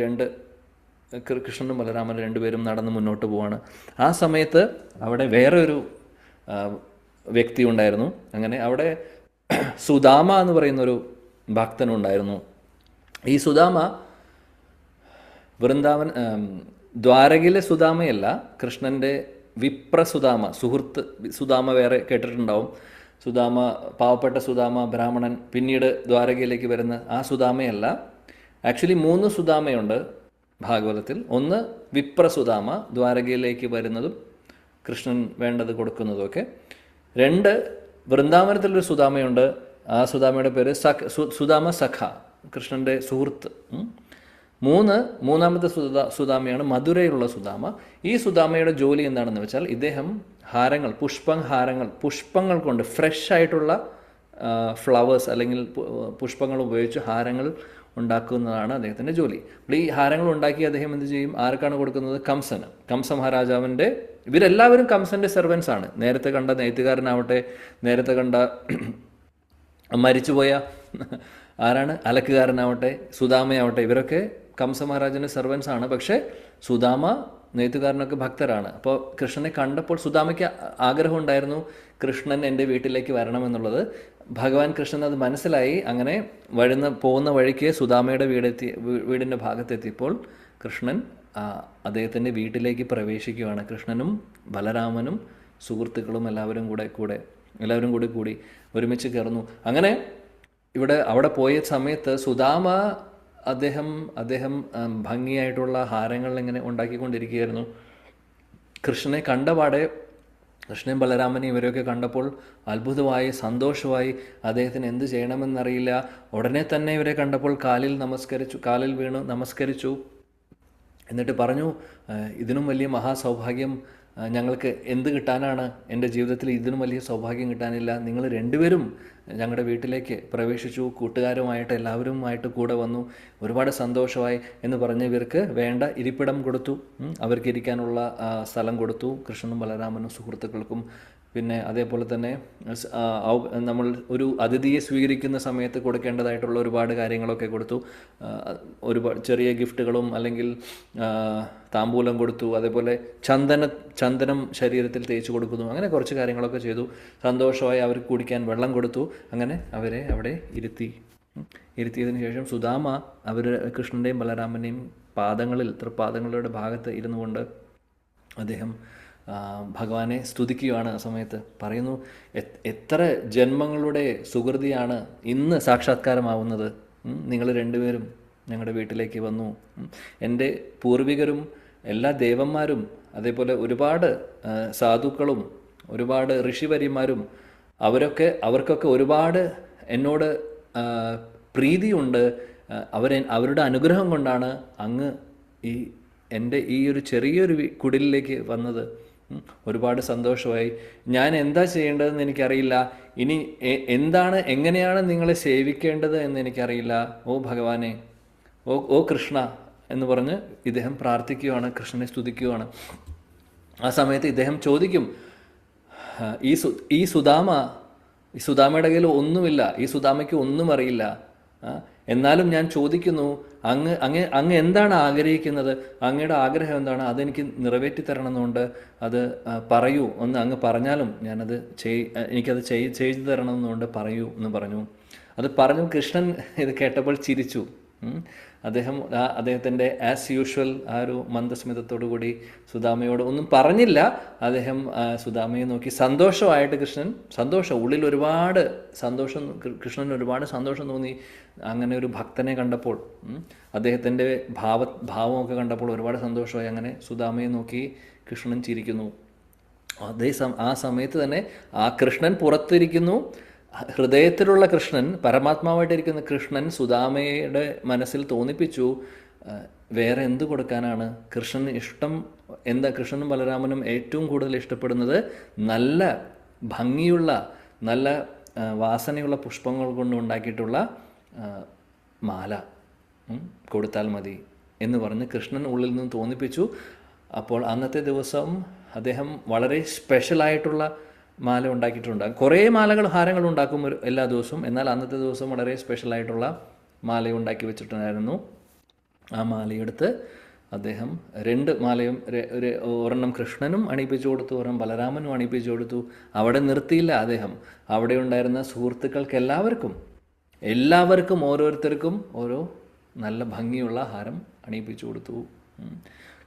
കൃഷ്ണനും ബലരാമനും രണ്ടുപേരും നടന്ന് മുന്നോട്ട് പോവാണ്. ആ സമയത്ത് അവിടെ വേറെ ഒരു വ്യക്തി ഉണ്ടായിരുന്നു. അങ്ങനെ അവിടെ സുദാമ എന്ന് പറയുന്നൊരു ഭക്തനുണ്ടായിരുന്നു. ഈ സുദാമ ദ്വാരകയിലെ സുദാമയല്ല, കൃഷ്ണൻ്റെ വിപ്രസുദാമ, സുഹൃത്ത് സുദാമ വേറെ കേട്ടിട്ടുണ്ടാവും. സുദാമ, പാവപ്പെട്ട സുദാമ, ബ്രാഹ്മണൻ, പിന്നീട് ദ്വാരകയിലേക്ക് വരുന്ന ആ സുദാമയല്ല. ആക്ച്വലി 3 സുദാമയുണ്ട് ഭാഗവതത്തിൽ. ഒന്ന് വിപ്രസുദാമ, ദ്വാരകയിലേക്ക് വരുന്നതും കൃഷ്ണൻ വേണ്ടത് കൊടുക്കുന്നതുമൊക്കെ. 2 വൃന്ദാവനത്തിലൊരു സുദാമയുണ്ട്. ആ സുദാമയുടെ പേര് സുദാമ സഖ, കൃഷ്ണൻ്റെ സുഹൃത്ത്. 3 മൂന്നാമത്തെ സുദാമയാണ് മധുരയിലുള്ള സുദാമ. ഈ സുദാമയുടെ ജോലി എന്താണെന്ന് വെച്ചാൽ, ഇദ്ദേഹം പുഷ്പങ്ങൾ കൊണ്ട് ഫ്രഷ് ആയിട്ടുള്ള ഫ്ലവേഴ്സ് അല്ലെങ്കിൽ പുഷ്പങ്ങൾ ഉപയോഗിച്ച് ഹാരങ്ങൾ ഉണ്ടാക്കുന്നതാണ് അദ്ദേഹത്തിൻ്റെ ജോലി. അപ്പോൾ ഈ ഹാരങ്ങൾ ഉണ്ടാക്കി അദ്ദേഹം എന്ത് ചെയ്യും? ആർക്കാണ് കൊടുക്കുന്നത്? കംസന്. കംസ മഹാരാജാവിൻ്റെ, ഇവരെല്ലാവരും കംസൻ്റെ സെർവൻസ് ആണ്. നേരത്തെ കണ്ട നെയ്ത്തുകാരനാവട്ടെ, നേരത്തെ കണ്ട മരിച്ചുപോയ ആരാണ് അലക്കുകാരനാവട്ടെ, സുദാമയാവട്ടെ, ഇവരൊക്കെ കംസ മഹാരാജൻ്റെ സെർവൻസ് ആണ്. പക്ഷേ സുദാമ നെയ്ത്തുകാരനൊക്കെ ഭക്തരാണ്. അപ്പോൾ കൃഷ്ണനെ കണ്ടപ്പോൾ സുദാമയ്ക്ക് ആഗ്രഹം ഉണ്ടായിരുന്നു, കൃഷ്ണൻ എൻ്റെ വീട്ടിലേക്ക് വരണമെന്നുള്ളത്. ഭഗവാൻ കൃഷ്ണൻ അത് മനസ്സിലായി. അങ്ങനെ പോകുന്ന വഴിക്ക് സുദാമയുടെ വീടിൻ്റെ ഭാഗത്തെത്തിയപ്പോൾ കൃഷ്ണൻ അദ്ദേഹത്തിൻ്റെ വീട്ടിലേക്ക് പ്രവേശിക്കുകയാണ്. കൃഷ്ണനും ബലരാമനും സുഹൃത്തുക്കളും എല്ലാവരും കൂടി ഒരുമിച്ച് കയറുന്നു. അങ്ങനെ അവിടെ പോയ സമയത്ത് സുദാമ അദ്ദേഹം ഭംഗിയായിട്ടുള്ള ഹാരങ്ങൾ ഇങ്ങനെ ഉണ്ടാക്കിക്കൊണ്ടിരിക്കുകയായിരുന്നു. കൃഷ്ണനെ കണ്ടപാടെ, കൃഷ്ണൻ ബലരാമനെ ഇവരെയൊക്കെ കണ്ടപ്പോൾ അത്ഭുതമായി, സന്തോഷമായി. അദ്ദേഹത്തിന് എന്ത് ചെയ്യണമെന്നറിയില്ല. ഉടനെ തന്നെ ഇവരെ കണ്ടപ്പോൾ കാലിൽ വീണ് നമസ്കരിച്ചു. എന്നിട്ട് പറഞ്ഞു, ഇതിനും വലിയ മഹാസൗഭാഗ്യം ഞങ്ങൾക്ക് എന്ത് കിട്ടാനാണ്? എൻ്റെ ജീവിതത്തിൽ ഇതിനും വലിയ സൗഭാഗ്യം കിട്ടാനില്ല. നിങ്ങൾ രണ്ടുപേരും ഞങ്ങളുടെ വീട്ടിലേക്ക് പ്രവേശിച്ചു, കൂട്ടുകാരുമായിട്ട് എല്ലാവരുമായിട്ട് കൂടെ വന്നു, ഒരുപാട് സന്തോഷമായി എന്ന് പറഞ്ഞ് ഇവർക്ക് വേണ്ട ഇരിപ്പിടം കൊടുത്തു. അവർക്ക് ഇരിക്കാനുള്ള സ്ഥലം കൊടുത്തു, കൃഷ്ണനും ബലരാമനും സുഹൃത്തുക്കൾക്കും. പിന്നെ അതേപോലെ തന്നെ നമ്മൾ ഒരു അതിഥിയെ സ്വീകരിക്കുന്ന സമയത്ത് കൊടുക്കേണ്ടതായിട്ടുള്ള ഒരുപാട് കാര്യങ്ങളൊക്കെ കൊടുത്തു. ഒരുപാട് ചെറിയ ഗിഫ്റ്റുകളും അല്ലെങ്കിൽ താമ്പൂലം കൊടുത്തു. അതേപോലെ ചന്ദനം ശരീരത്തിൽ തേച്ച് കൊടുക്കുന്നു. അങ്ങനെ കുറച്ച് കാര്യങ്ങളൊക്കെ ചെയ്തു. സന്തോഷമായി അവർക്ക് കുടിക്കാൻ വെള്ളം കൊടുത്തു. അങ്ങനെ അവരെ അവിടെ ഇരുത്തിയതിന് ശേഷം സുദാമ കൃഷ്ണൻ്റെയും ബലരാമൻ്റെയും തൃപ്പാദങ്ങളുടെ ഭാഗത്ത് ഇരുന്നു കൊണ്ട് അദ്ദേഹം ഭഗവാനെ സ്തുതിക്കുകയാണ്. ആ സമയത്ത് പറയുന്നു, എത്ര ജന്മങ്ങളുടെ സുഹൃതിയാണ് ഇന്ന് സാക്ഷാത്കാരമാവുന്നത്. നിങ്ങൾ രണ്ടുപേരും ഞങ്ങളുടെ വീട്ടിലേക്ക് വന്നു. എൻ്റെ പൂർവികരും എല്ലാ ദേവന്മാരും അതേപോലെ ഒരുപാട് സാധുക്കളും ഒരുപാട് ഋഷിവര്യന്മാരും അവർക്കൊക്കെ ഒരുപാട് എന്നോട് പ്രീതിയുണ്ട്. അവരുടെ അനുഗ്രഹം കൊണ്ടാണ് അങ്ങ് എൻ്റെ ഈ ഒരു ചെറിയൊരു കുടിലിലേക്ക് വന്നത്. ഒരുപാട് സന്തോഷമായി. ഞാൻ എന്താ ചെയ്യേണ്ടതെന്ന് എനിക്കറിയില്ല. ഇനി എങ്ങനെയാണ് നിങ്ങളെ സേവിക്കേണ്ടത് എന്ന് എനിക്കറിയില്ല. ഓ ഭഗവാനെ, ഓ കൃഷ്ണ എന്ന് പറഞ്ഞ് ഇദ്ദേഹം പ്രാർത്ഥിക്കുകയാണ്, കൃഷ്ണനെ സ്തുതിക്കുകയാണ്. ആ സമയത്ത് ഇദ്ദേഹം ചോദിക്കും, ഈ സുദാമയുടെ കയ്യിൽ ഒന്നുമില്ല, ഈ സുദാമയ്ക്ക് ഒന്നും അറിയില്ല. എന്നാലും ഞാൻ ചോദിക്കുന്നു, അങ്ങ് എന്താണ് ആഗ്രഹിക്കുന്നത്? അങ്ങയുടെ ആഗ്രഹം എന്താണ്? അതെനിക്ക് നിറവേറ്റി തരണമെന്നുണ്ട്. അത് പറയൂ, ഒന്ന് അങ്ങ് പറഞ്ഞാലും എനിക്കത് ചെയ്തു തരണമെന്നുണ്ട്, പറയൂ എന്ന് പറഞ്ഞു. അത് പറഞ്ഞു. കൃഷ്ണൻ ഇത് കേട്ടപ്പോൾ ചിരിച്ചു. അദ്ദേഹത്തിൻ്റെ ആസ് യൂഷ്വൽ ആ ഒരു മന്ദസ്മിതത്തോടു കൂടി സുദാമയോട് ഒന്നും പറഞ്ഞില്ല. അദ്ദേഹം സുദാമയെ നോക്കി സന്തോഷമായിട്ട് ഉള്ളിൽ ഒരുപാട് സന്തോഷം, കൃഷ്ണന് ഒരുപാട് സന്തോഷം തോന്നി. അങ്ങനെ ഒരു ഭക്തനെ കണ്ടപ്പോൾ, അദ്ദേഹത്തിൻ്റെ ഭാവമൊക്കെ കണ്ടപ്പോൾ ഒരുപാട് സന്തോഷമായി. അങ്ങനെ സുദാമയെ നോക്കി കൃഷ്ണൻ ചിരിക്കുന്നു. ആ സമയത്ത് തന്നെ ആ കൃഷ്ണൻ പുറത്തിരിക്കുന്നു. ഹൃദയത്തിലുള്ള കൃഷ്ണൻ, പരമാത്മാവായിട്ടിരിക്കുന്ന കൃഷ്ണൻ സുദാമയുടെ മനസ്സിൽ തോന്നിപ്പിച്ചു, വേറെ എന്ത് കൊടുക്കാനാണ്? കൃഷ്ണന് ഇഷ്ടം എന്താ? കൃഷ്ണനും ബലരാമനും ഏറ്റവും കൂടുതൽ ഇഷ്ടപ്പെടുന്നത് നല്ല ഭംഗിയുള്ള, നല്ല വാസനയുള്ള പുഷ്പങ്ങൾ കൊണ്ട് ഉണ്ടാക്കിയിട്ടുള്ള മാല കൊടുത്താൽ മതി എന്ന് പറഞ്ഞ് കൃഷ്ണൻ ഉള്ളിൽ നിന്ന് തോന്നിപ്പിച്ചു. അപ്പോൾ അന്നത്തെ ദിവസം അദ്ദേഹം വളരെ സ്പെഷ്യലായിട്ടുള്ള മാല ഉണ്ടാക്കിയിട്ടുണ്ട്. കുറേ ഹാരങ്ങൾ ഉണ്ടാക്കും എല്ലാ ദിവസവും. എന്നാൽ അന്നത്തെ ദിവസം വളരെ സ്പെഷ്യലായിട്ടുള്ള മാല ഉണ്ടാക്കി വെച്ചിട്ടുണ്ടായിരുന്നു. ആ മാലയെടുത്ത് അദ്ദേഹം 2 മാലയും, ഒരെണ്ണം കൃഷ്ണനും അണിയിപ്പിച്ചു കൊടുത്തു, ഒരെണ്ണം ബലരാമനും അണിയിപ്പിച്ചു കൊടുത്തു. അവിടെ നിർത്തിയില്ല അദ്ദേഹം. അവിടെ ഉണ്ടായിരുന്ന സുഹൃത്തുക്കൾക്ക് എല്ലാവർക്കും ഓരോരുത്തർക്കും ഓരോ നല്ല ഭംഗിയുള്ള ഹാരം അണിയിപ്പിച്ചു കൊടുത്തു.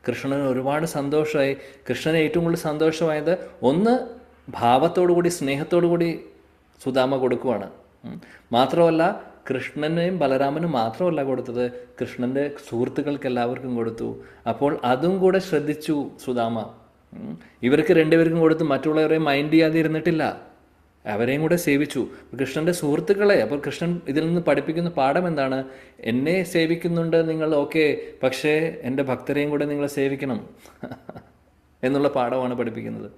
കൃഷ്ണന് ഒരുപാട് സന്തോഷമായി. കൃഷ്ണന് ഏറ്റവും കൂടുതൽ സന്തോഷമായത്, ഒന്ന് ഭാവത്തോടുകൂടി സ്നേഹത്തോടുകൂടി സുദാമ കൊടുക്കുവാണ്. മാത്രമല്ല കൃഷ്ണനെയും ബലരാമനും മാത്രമല്ല കൊടുത്തത്, കൃഷ്ണൻ്റെ സുഹൃത്തുക്കൾക്ക് എല്ലാവർക്കും കൊടുത്തു. അപ്പോൾ അതും കൂടെ ശ്രദ്ധിച്ചു സുദാമ. ഇവർക്ക് 2 പേർക്കും കൊടുത്ത് മറ്റുള്ളവരെ മൈൻഡ് ചെയ്യാതെ ഇരുന്നിട്ടില്ല, അവരെയും കൂടെ സേവിച്ചു. കൃഷ്ണൻ്റെ സുഹൃത്തുക്കളെ. അപ്പോൾ കൃഷ്ണൻ ഇതിൽ നിന്ന് പഠിപ്പിക്കുന്ന പാഠം എന്താണ്? എന്നെ സേവിക്കുന്നുണ്ട് നിങ്ങൾ, ഓക്കെ, പക്ഷേ എൻ്റെ ഭക്തരെയും കൂടെ നിങ്ങൾ സേവിക്കണം എന്നുള്ള പാഠമാണ് പഠിപ്പിക്കുന്നത്.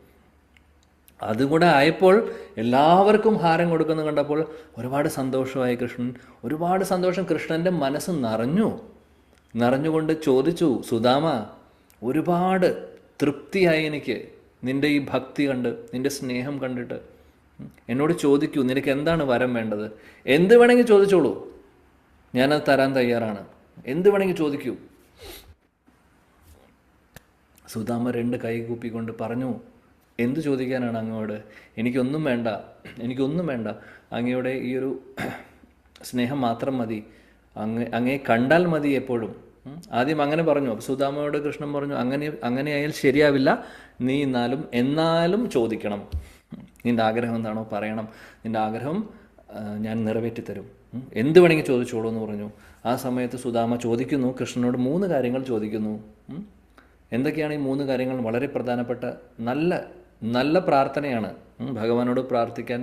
അതുകൂടെ ആയപ്പോൾ എല്ലാവർക്കും ഹാരം കൊടുക്കുന്നു കണ്ടപ്പോൾ ഒരുപാട് സന്തോഷമായി കൃഷ്ണൻ. ഒരുപാട് സന്തോഷം. കൃഷ്ണൻ്റെ മനസ്സ് നിറഞ്ഞുകൊണ്ട് ചോദിച്ചു, സുദാമ, ഒരുപാട് തൃപ്തിയായി എനിക്ക് നിൻ്റെ ഈ ഭക്തി കണ്ട്, നിൻ്റെ സ്നേഹം കണ്ടിട്ട്. എന്നോട് ചോദിക്കൂ, നിനക്ക് എന്താണ് വരം വേണ്ടത്? എന്ത് വേണമെങ്കിൽ ചോദിച്ചോളൂ, ഞാനത് തരാൻ തയ്യാറാണ്. എന്ത് വേണമെങ്കിൽ ചോദിക്കൂ. സുദാമ 2 കൈ കൂപ്പിക്കൊണ്ട് പറഞ്ഞു, എന്തു ചോദിക്കാനാണ് അങ്ങോട്? എനിക്കൊന്നും വേണ്ട. അങ്ങയുടെ ഈ ഒരു സ്നേഹം മാത്രം മതി. അങ്ങയെ കണ്ടാൽ മതി എപ്പോഴും. ആദ്യം അങ്ങനെ പറഞ്ഞു. അപ്പോൾ സുദാമയോട് കൃഷ്ണൻ പറഞ്ഞു, അങ്ങനെ ആയാൽ ശരിയാവില്ല. നീ എന്നാലും ചോദിക്കണം. നിൻ്റെ ആഗ്രഹം എന്താണോ പറയണം. നിൻ്റെ ആഗ്രഹം ഞാൻ നിറവേറ്റിത്തരും. എന്ത് വേണമെങ്കിൽ ചോദിച്ചോളൂ എന്ന് പറഞ്ഞു. ആ സമയത്ത് സുദാമ ചോദിക്കുന്നു, കൃഷ്ണനോട് 3 കാര്യങ്ങൾ ചോദിക്കുന്നു. എന്തൊക്കെയാണ് ഈ 3 കാര്യങ്ങൾ? വളരെ പ്രധാനപ്പെട്ട നല്ല പ്രാർത്ഥനയാണ്. ഭഗവാനോട് പ്രാർത്ഥിക്കാൻ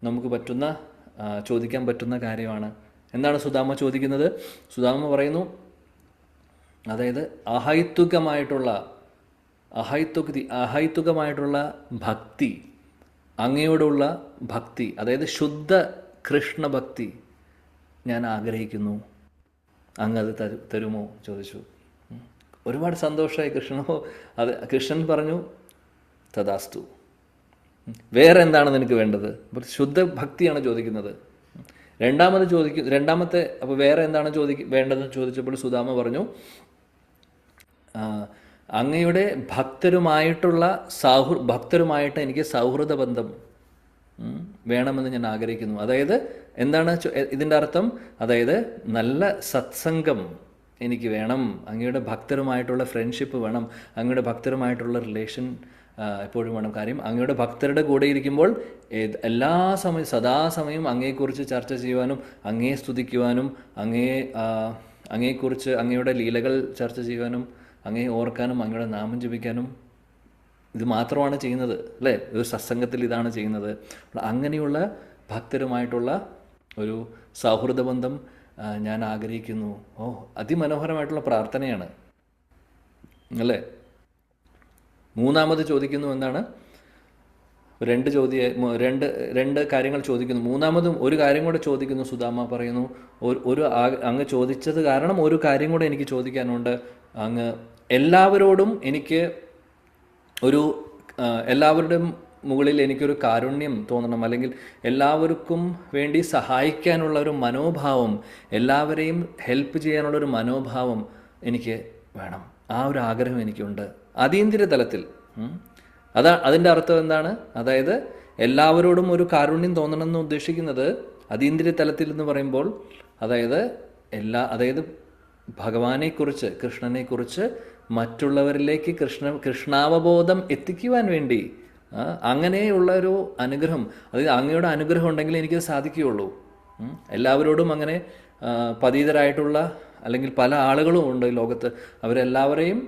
നമുക്ക് ചോദിക്കാൻ പറ്റുന്ന കാര്യമാണ്. എന്താണ് സുദാമ ചോദിക്കുന്നത്? സുദാമ പറയുന്നു, അതായത് അഹൈത്തുകമായിട്ടുള്ള ഭക്തി, അങ്ങയോടുള്ള ഭക്തി, അതായത് ശുദ്ധ കൃഷ്ണ ഭക്തി ഞാൻ ആഗ്രഹിക്കുന്നു. അങ്ങത് തരുമോ ചോദിച്ചു. ഒരുപാട് സന്തോഷമായി കൃഷ്ണൻ പറഞ്ഞു, തഥാസ്തു. വേറെ എന്താണ് നിനക്ക് വേണ്ടത്? അപ്പോൾ ശുദ്ധ ഭക്തിയാണ് ചോദിക്കുന്നത്. രണ്ടാമത്തെ അപ്പോൾ വേറെ എന്താണ് വേണ്ടതെന്ന് ചോദിച്ചപ്പോൾ സുദാമ പറഞ്ഞു, അങ്ങയുടെ ഭക്തരുമായിട്ട് എനിക്ക് സൗഹൃദ ബന്ധം വേണമെന്ന് ഞാൻ ആഗ്രഹിക്കുന്നു. അതായത് എന്താണ് ഇതിൻ്റെ അർത്ഥം? അതായത് നല്ല സത്സംഗം എനിക്ക് വേണം, അങ്ങയുടെ ഭക്തരുമായിട്ടുള്ള ഫ്രണ്ട്ഷിപ്പ് വേണം, അങ്ങയുടെ ഭക്തരുമായിട്ടുള്ള റിലേഷൻ എപ്പോഴും വേണം. കാര്യം അങ്ങയുടെ ഭക്തരുടെ കൂടെ ഇരിക്കുമ്പോൾ എല്ലാ സമയം സദാസമയം അങ്ങയെക്കുറിച്ച് ചർച്ച ചെയ്യുവാനും അങ്ങയെ സ്തുതിക്കുവാനും അങ്ങയെക്കുറിച്ച് അങ്ങയുടെ ലീലകൾ ചർച്ച ചെയ്യുവാനും അങ്ങയെ ഓർക്കാനും അങ്ങയുടെ നാമം ജപിക്കാനും ഇത് മാത്രമാണ് ചെയ്യുന്നത് അല്ലേ? ഒരു സത്സംഗത്തിൽ ഇതാണ് ചെയ്യുന്നത്. അങ്ങനെയുള്ള ഭക്തരുമായിട്ടുള്ള ഒരു സൗഹൃദ ബന്ധം ഞാൻ ആഗ്രഹിക്കുന്നു. അതിമനോഹരമായിട്ടുള്ള പ്രാർത്ഥനയാണ് അല്ലേ? മൂന്നാമത് ചോദിക്കുന്നു എന്താണ്? രണ്ട് കാര്യങ്ങൾ ചോദിക്കുന്നു. മൂന്നാമതും ഒരു കാര്യം കൂടെ ചോദിക്കുന്നു. സുദാമ പറയുന്നു, അങ്ങ് ചോദിച്ചത് കാരണം ഒരു കാര്യം കൂടെ എനിക്ക് ചോദിക്കാനുണ്ട്. അങ്ങ് എല്ലാവരോടും എനിക്ക് എല്ലാവരുടെയും മുകളിൽ എനിക്കൊരു കാരുണ്യം തോന്നണം, അല്ലെങ്കിൽ എല്ലാവർക്കും വേണ്ടി സഹായിക്കാനുള്ള ഒരു മനോഭാവം, എല്ലാവരെയും ഹെൽപ്പ് ചെയ്യാനുള്ളൊരു മനോഭാവം എനിക്ക് വേണം. ആ ഒരു ആഗ്രഹം എനിക്കുണ്ട് അതീന്ദ്രിയ തലത്തിൽ. അതിൻ്റെ അർത്ഥം എന്താണ്? അതായത് എല്ലാവരോടും ഒരു കാരുണ്യം തോന്നണം എന്ന് ഉദ്ദേശിക്കുന്നത് അതീന്ദ്രിയ തലത്തിൽ എന്ന് പറയുമ്പോൾ അതായത് ഭഗവാനെക്കുറിച്ച്, കൃഷ്ണനെക്കുറിച്ച് മറ്റുള്ളവരിലേക്ക് കൃഷ്ണാവബോധം എത്തിക്കുവാൻ വേണ്ടി അങ്ങനെയുള്ള ഒരു അനുഗ്രഹം, അതായത് അങ്ങയുടെ അനുഗ്രഹം ഉണ്ടെങ്കിൽ എനിക്കത് സാധിക്കുകയുള്ളൂ. എല്ലാവരോടും അങ്ങനെ പതീതരായിട്ടുള്ള അല്ലെങ്കിൽ പല ആളുകളും ഉണ്ട് ഈ ലോകത്ത്. അവരെല്ലാവരെയും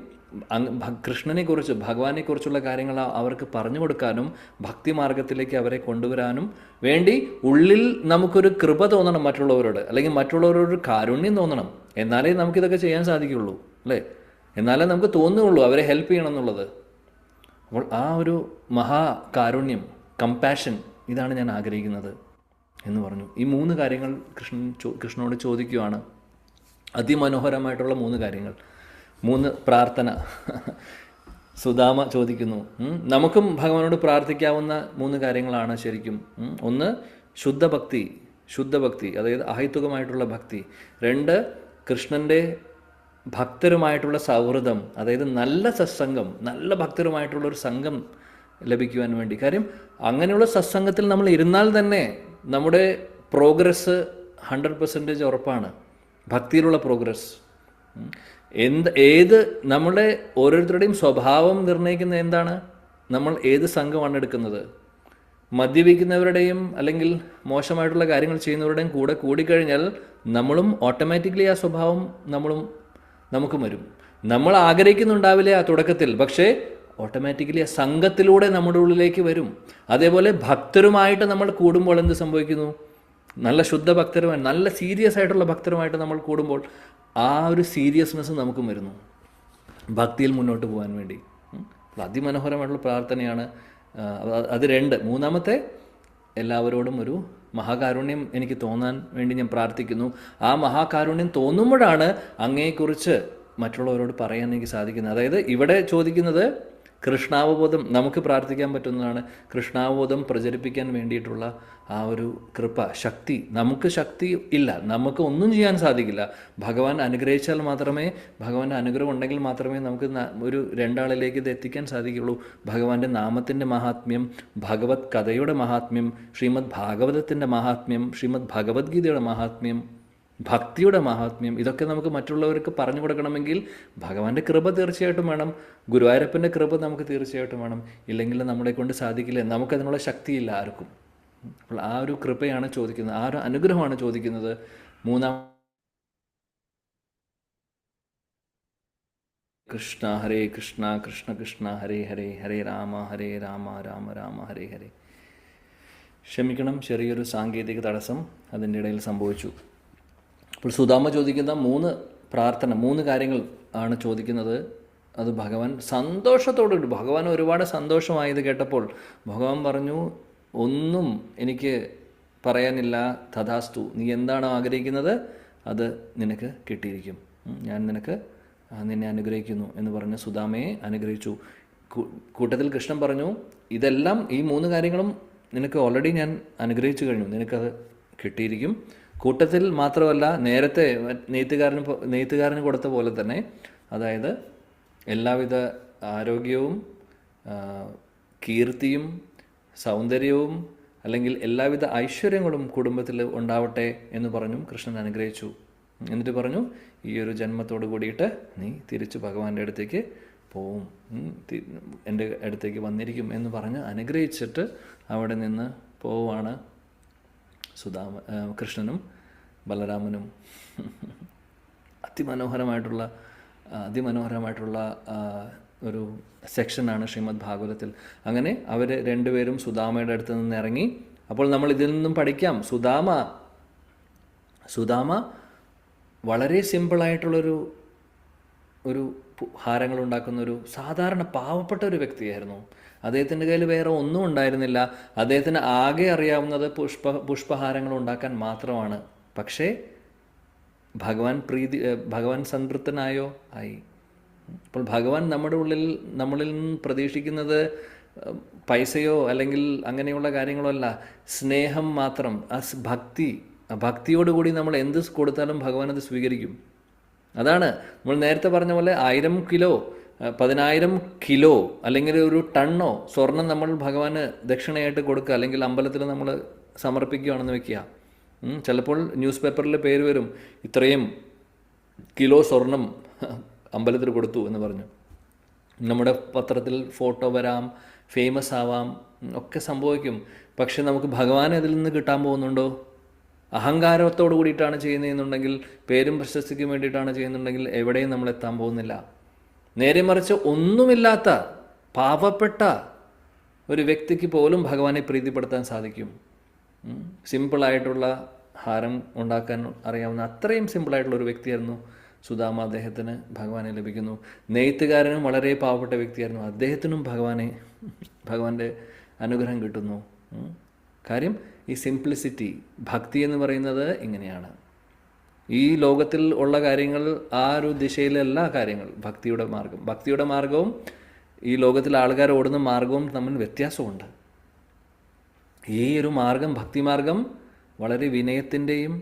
കൃഷ്ണനെക്കുറിച്ച്, ഭഗവാനെക്കുറിച്ചുള്ള കാര്യങ്ങൾ അവർക്ക് പറഞ്ഞു കൊടുക്കാനും ഭക്തി മാർഗത്തിലേക്ക് അവരെ കൊണ്ടുവരാനും വേണ്ടി ഉള്ളിൽ നമുക്കൊരു കൃപ തോന്നണം മറ്റുള്ളവരോട്, അല്ലെങ്കിൽ മറ്റുള്ളവരോട് കാരുണ്യം തോന്നണം. എന്നാലേ നമുക്കിതൊക്കെ ചെയ്യാൻ സാധിക്കുള്ളൂ അല്ലേ? എന്നാലേ നമുക്ക് തോന്നുകയുള്ളൂ അവരെ ഹെൽപ്പ് ചെയ്യണം എന്നുള്ളത്. അപ്പോൾ ആ ഒരു മഹാകാരുണ്യം, കമ്പാഷൻ, ഇതാണ് ഞാൻ ആഗ്രഹിക്കുന്നത് എന്ന് പറഞ്ഞു. ഈ 3 കാര്യങ്ങൾ കൃഷ്ണനോട് ചോദിക്കുകയാണ്. അതിമനോഹരമായിട്ടുള്ള 3 കാര്യങ്ങൾ, 3 പ്രാർത്ഥന സുദാമ ചോദിക്കുന്നു. നമുക്കും ഭഗവാനോട് പ്രാർത്ഥിക്കാവുന്ന 3 കാര്യങ്ങളാണ് ശരിക്കും. ഒന്ന് ശുദ്ധഭക്തി, അതായത് അഹൈതുകമായിട്ടുള്ള ഭക്തി. 2 കൃഷ്ണൻ്റെ ഭക്തരുമായിട്ടുള്ള സൗഹൃദം, അതായത് നല്ല സത്സംഗം, നല്ല ഭക്തരുമായിട്ടുള്ളൊരു സംഘം ലഭിക്കുവാൻ വേണ്ടി. കാര്യം അങ്ങനെയുള്ള സത്സംഗത്തിൽ നമ്മൾ ഇരുന്നാൽ തന്നെ നമ്മുടെ പ്രോഗ്രസ് 100% ഉറപ്പാണ്. ഭക്തിയിലുള്ള പ്രോഗ്രസ്. നമ്മുടെ ഓരോരുത്തരുടെയും സ്വഭാവം നിർണ്ണയിക്കുന്ന എന്താണ്? നമ്മൾ ഏത് സംഘമാണ് എടുക്കുന്നത്. മദ്യപിക്കുന്നവരുടെയും അല്ലെങ്കിൽ മോശമായിട്ടുള്ള കാര്യങ്ങൾ ചെയ്യുന്നവരുടെയും കൂടെ കൂടിക്കഴിഞ്ഞാൽ നമ്മളും ഓട്ടോമാറ്റിക്കലി ആ സ്വഭാവം നമുക്കും വരും. നമ്മൾ ആഗ്രഹിക്കുന്നുണ്ടാവില്ല ആ തുടക്കത്തിൽ, പക്ഷേ ഓട്ടോമാറ്റിക്കലി ആ സംഘത്തിലൂടെ നമ്മുടെ ഉള്ളിലേക്ക് വരും. അതേപോലെ ഭക്തരുമായിട്ട് നമ്മൾ കൂടുമ്പോൾ എന്ത് സംഭവിക്കുന്നു? നല്ല ശുദ്ധ ഭക്തരുമായി, നല്ല സീരിയസ് ആയിട്ടുള്ള ഭക്തരുമായിട്ട് നമ്മൾ കൂടുമ്പോൾ ആ ഒരു സീരിയസ്നെസ് നമുക്കും വരുന്നു ഭക്തിയിൽ മുന്നോട്ട് പോകാൻ വേണ്ടി. അതിമനോഹരമായിട്ടുള്ള പ്രാർത്ഥനയാണ് അത്. 2 മൂന്നാമത്തെ, എല്ലാവരോടും ഒരു മഹാകാരുണ്യം എനിക്ക് തോന്നാൻ വേണ്ടി ഞാൻ പ്രാർത്ഥിക്കുന്നു. ആ മഹാകാരുണ്യം തോന്നുമ്പോഴാണ് അങ്ങയെക്കുറിച്ച് മറ്റുള്ളവരോട് പറയാൻ എനിക്ക് സാധിക്കുന്നത്. അതായത് ഇവിടെ ചോദിക്കുന്നത് കൃഷ്ണാവബോധം നമുക്ക് പ്രാർത്ഥിക്കാൻ പറ്റുന്നതാണ്. കൃഷ്ണാവബോധം പ്രചരിപ്പിക്കാൻ വേണ്ടിയിട്ടുള്ള ആ ഒരു കൃപ, ശക്തി. നമുക്ക് ശക്തി ഇല്ല, നമുക്ക് ഒന്നും ചെയ്യാൻ സാധിക്കില്ല. ഭഗവാൻ അനുഗ്രഹിച്ചാൽ മാത്രമേ, ഭഗവാന്റെ അനുഗ്രഹം ഉണ്ടെങ്കിൽ മാത്രമേ നമുക്ക് ഒരു 2 ആളിലേക്ക് ഇത് എത്തിക്കാൻ സാധിക്കുള്ളൂ. ഭഗവാന്റെ നാമത്തിൻ്റെ മഹാത്മ്യം, ഭഗവത് കഥയുടെ മഹാത്മ്യം, ശ്രീമദ് ഭാഗവതത്തിൻ്റെ മഹാത്മ്യം, ശ്രീമദ് ഭഗവത്ഗീതയുടെ മഹാത്മ്യം, ഭക്തിയുടെ മഹാത്മ്യം, ഇതൊക്കെ നമുക്ക് മറ്റുള്ളവർക്ക് പറഞ്ഞു കൊടുക്കണമെങ്കിൽ ഭഗവാന്റെ കൃപ തീർച്ചയായിട്ടും വേണം. ഗുരുവായൂരപ്പൻ്റെ കൃപ നമുക്ക് തീർച്ചയായിട്ടും വേണം. ഇല്ലെങ്കിൽ നമ്മളെ കൊണ്ട് സാധിക്കില്ല, നമുക്കതിനുള്ള ശക്തിയില്ല ആർക്കും. അപ്പോൾ ആ ഒരു കൃപയാണ് ചോദിക്കുന്നത്, ആ ഒരു അനുഗ്രഹമാണ് ചോദിക്കുന്നത്. 3 കൃഷ്ണ ഹരേ കൃഷ്ണ കൃഷ്ണ കൃഷ്ണ ഹരേ ഹരേ, ഹരേ രാമ രാമ രാമ ഹരേ ഹരേ. ക്ഷമിക്കണം, ചെറിയൊരു സാങ്കേതിക തടസ്സം അതിൻ്റെ ഇടയിൽ സംഭവിച്ചു. അപ്പോൾ സുദാമ ചോദിക്കുന്ന 3 കാര്യങ്ങൾ ആണ് ചോദിക്കുന്നത്. അത് ഭഗവാൻ സന്തോഷത്തോടുകൂടി, ഭഗവാൻ ഒരുപാട് സന്തോഷമായത് കേട്ടപ്പോൾ ഭഗവാൻ പറഞ്ഞു, ഒന്നും എനിക്ക് പറയാനില്ല, തഥാസ്തു, നീ എന്താണോ ആഗ്രഹിക്കുന്നത് അത് നിനക്ക് കിട്ടിയിരിക്കും, ഞാൻ നിന്നെ അനുഗ്രഹിക്കുന്നു എന്ന് പറഞ്ഞ് സുദാമയെ അനുഗ്രഹിച്ചു. കൂട്ടത്തിൽ കൃഷ്ണൻ പറഞ്ഞു, ഇതെല്ലാം, ഈ 3 കാര്യങ്ങളും നിനക്ക് ഓൾറെഡി ഞാൻ അനുഗ്രഹിച്ചു കഴിഞ്ഞു, നിനക്കത് കിട്ടിയിരിക്കും. കൂട്ടത്തിൽ മാത്രമല്ല, നേരത്തെ നെയ്ത്തുകാരന് കൊടുത്ത പോലെ തന്നെ, അതായത് എല്ലാവിധ ആരോഗ്യവും കീർത്തിയും സൗന്ദര്യവും അല്ലെങ്കിൽ എല്ലാവിധ ഐശ്വര്യങ്ങളും കുടുംബത്തിൽ ഉണ്ടാവട്ടെ എന്ന് പറഞ്ഞും കൃഷ്ണൻ അനുഗ്രഹിച്ചു. എന്നിട്ട് പറഞ്ഞു, ഈ ഒരു ജന്മത്തോട് കൂടിയിട്ട് നീ തിരിച്ച് ഭഗവാന്റെ അടുത്തേക്ക് പോവും, എൻ്റെ അടുത്തേക്ക് വന്നിരിക്കും എന്ന് പറഞ്ഞ് അനുഗ്രഹിച്ചിട്ട് അവിടെ നിന്ന് പോവാണ് കൃഷ്ണനും ബലരാമനും. അതിമനോഹരമായിട്ടുള്ള ഒരു സെക്ഷനാണ് ശ്രീമദ് ഭാഗവതത്തിൽ. അങ്ങനെ അവർ രണ്ടുപേരും സുദാമയുടെ അടുത്ത് നിന്ന് ഇറങ്ങി. അപ്പോൾ നമ്മൾ ഇതിൽ നിന്നും പഠിക്കാം, സുദാമ വളരെ സിമ്പിളായിട്ടുള്ളൊരു ഹാരങ്ങൾ ഉണ്ടാക്കുന്ന ഒരു സാധാരണ പാവപ്പെട്ട ഒരു വ്യക്തിയായിരുന്നു. അദ്ദേഹത്തിൻ്റെ കയ്യിൽ വേറെ ഒന്നും ഉണ്ടായിരുന്നില്ല. അദ്ദേഹത്തിന് ആകെ അറിയാവുന്നത് പുഷ്പഹാരങ്ങൾ ഉണ്ടാക്കാൻ മാത്രമാണ്. പക്ഷേ ഭഗവാൻ സംതൃപ്തനായോ? ആയി. അപ്പോൾ ഭഗവാൻ നമ്മളിൽ നിന്ന് പ്രതീക്ഷിക്കുന്നത് പൈസയോ അല്ലെങ്കിൽ അങ്ങനെയുള്ള കാര്യങ്ങളോ അല്ല, സ്നേഹം മാത്രം. ഭക്തിയോടുകൂടി നമ്മൾ എന്ത് കൊടുത്താലും ഭഗവാൻ അത് സ്വീകരിക്കും. അതാണ് നമ്മൾ നേരത്തെ പറഞ്ഞ പോലെ 1000 കിലോ 10,000 കിലോ അല്ലെങ്കിൽ ഒരു ടണ്ണോ സ്വർണം നമ്മൾ ഭഗവാന് ദക്ഷിണയായിട്ട് കൊടുക്കുക, അല്ലെങ്കിൽ അമ്പലത്തിൽ നമ്മൾ സമർപ്പിക്കുകയാണെന്ന് വെക്കുക. ചിലപ്പോൾ ന്യൂസ് പേപ്പറിൽ പേര് വരും, ഇത്രയും കിലോ സ്വർണം അമ്പലത്തിൽ കൊടുത്തു എന്ന് പറഞ്ഞു. നമ്മുടെ പത്രത്തിൽ ഫോട്ടോ വരാം, ഫേമസ് ആവാം, ഒക്കെ സംഭവിക്കും. പക്ഷെ നമുക്ക് ഭഗവാനെ അതിൽ നിന്ന് കിട്ടാൻ പോകുന്നുണ്ടോ? അഹങ്കാരത്തോടു കൂടിയിട്ടാണ് ചെയ്യുന്നതെന്നുണ്ടെങ്കിൽ, പേരും പ്രശസ്തിക്കും വേണ്ടിയിട്ടാണ് ചെയ്യുന്നുണ്ടെങ്കിൽ എവിടെയും നമ്മൾ എത്താൻ പോകുന്നില്ല. നേരെ മറിച്ച് ഒന്നുമില്ലാത്ത പാവപ്പെട്ട ഒരു വ്യക്തിക്ക് പോലും ഭഗവാനെ പ്രീതിപ്പെടുത്താൻ സാധിക്കും. സിമ്പിളായിട്ടുള്ള ഹാരം ഉണ്ടാക്കാൻ അറിയാവുന്ന അത്രയും സിമ്പിളായിട്ടുള്ള ഒരു വ്യക്തിയായിരുന്നു സുദാമ. അദ്ദേഹത്തിന് ഭഗവാനെ ലഭിക്കുന്നു. നെയ്ത്തുകാരനും വളരെ പാവപ്പെട്ട വ്യക്തിയായിരുന്നു, അദ്ദേഹത്തിനും ഭഗവാന്റെ അനുഗ്രഹം കിട്ടുന്നു. കാര്യം ഈ സിംപ്ലിസിറ്റി, ഭക്തി എന്ന് പറയുന്നത് ഇങ്ങനെയാണ്. ഈ ലോകത്തിൽ ഉള്ള കാര്യങ്ങൾ, ആ ഒരു ദിശയിലല്ല കാര്യങ്ങൾ. ഭക്തിയുടെ മാർഗവും ഈ ലോകത്തിൽ ആൾക്കാർ ഓടുന്ന മാർഗവും തമ്മിൽ വ്യത്യാസമുണ്ട്. ഈ ഒരു മാർഗം, ഭക്തിമാർഗം, വളരെ വിനയത്തിൻ്റെയും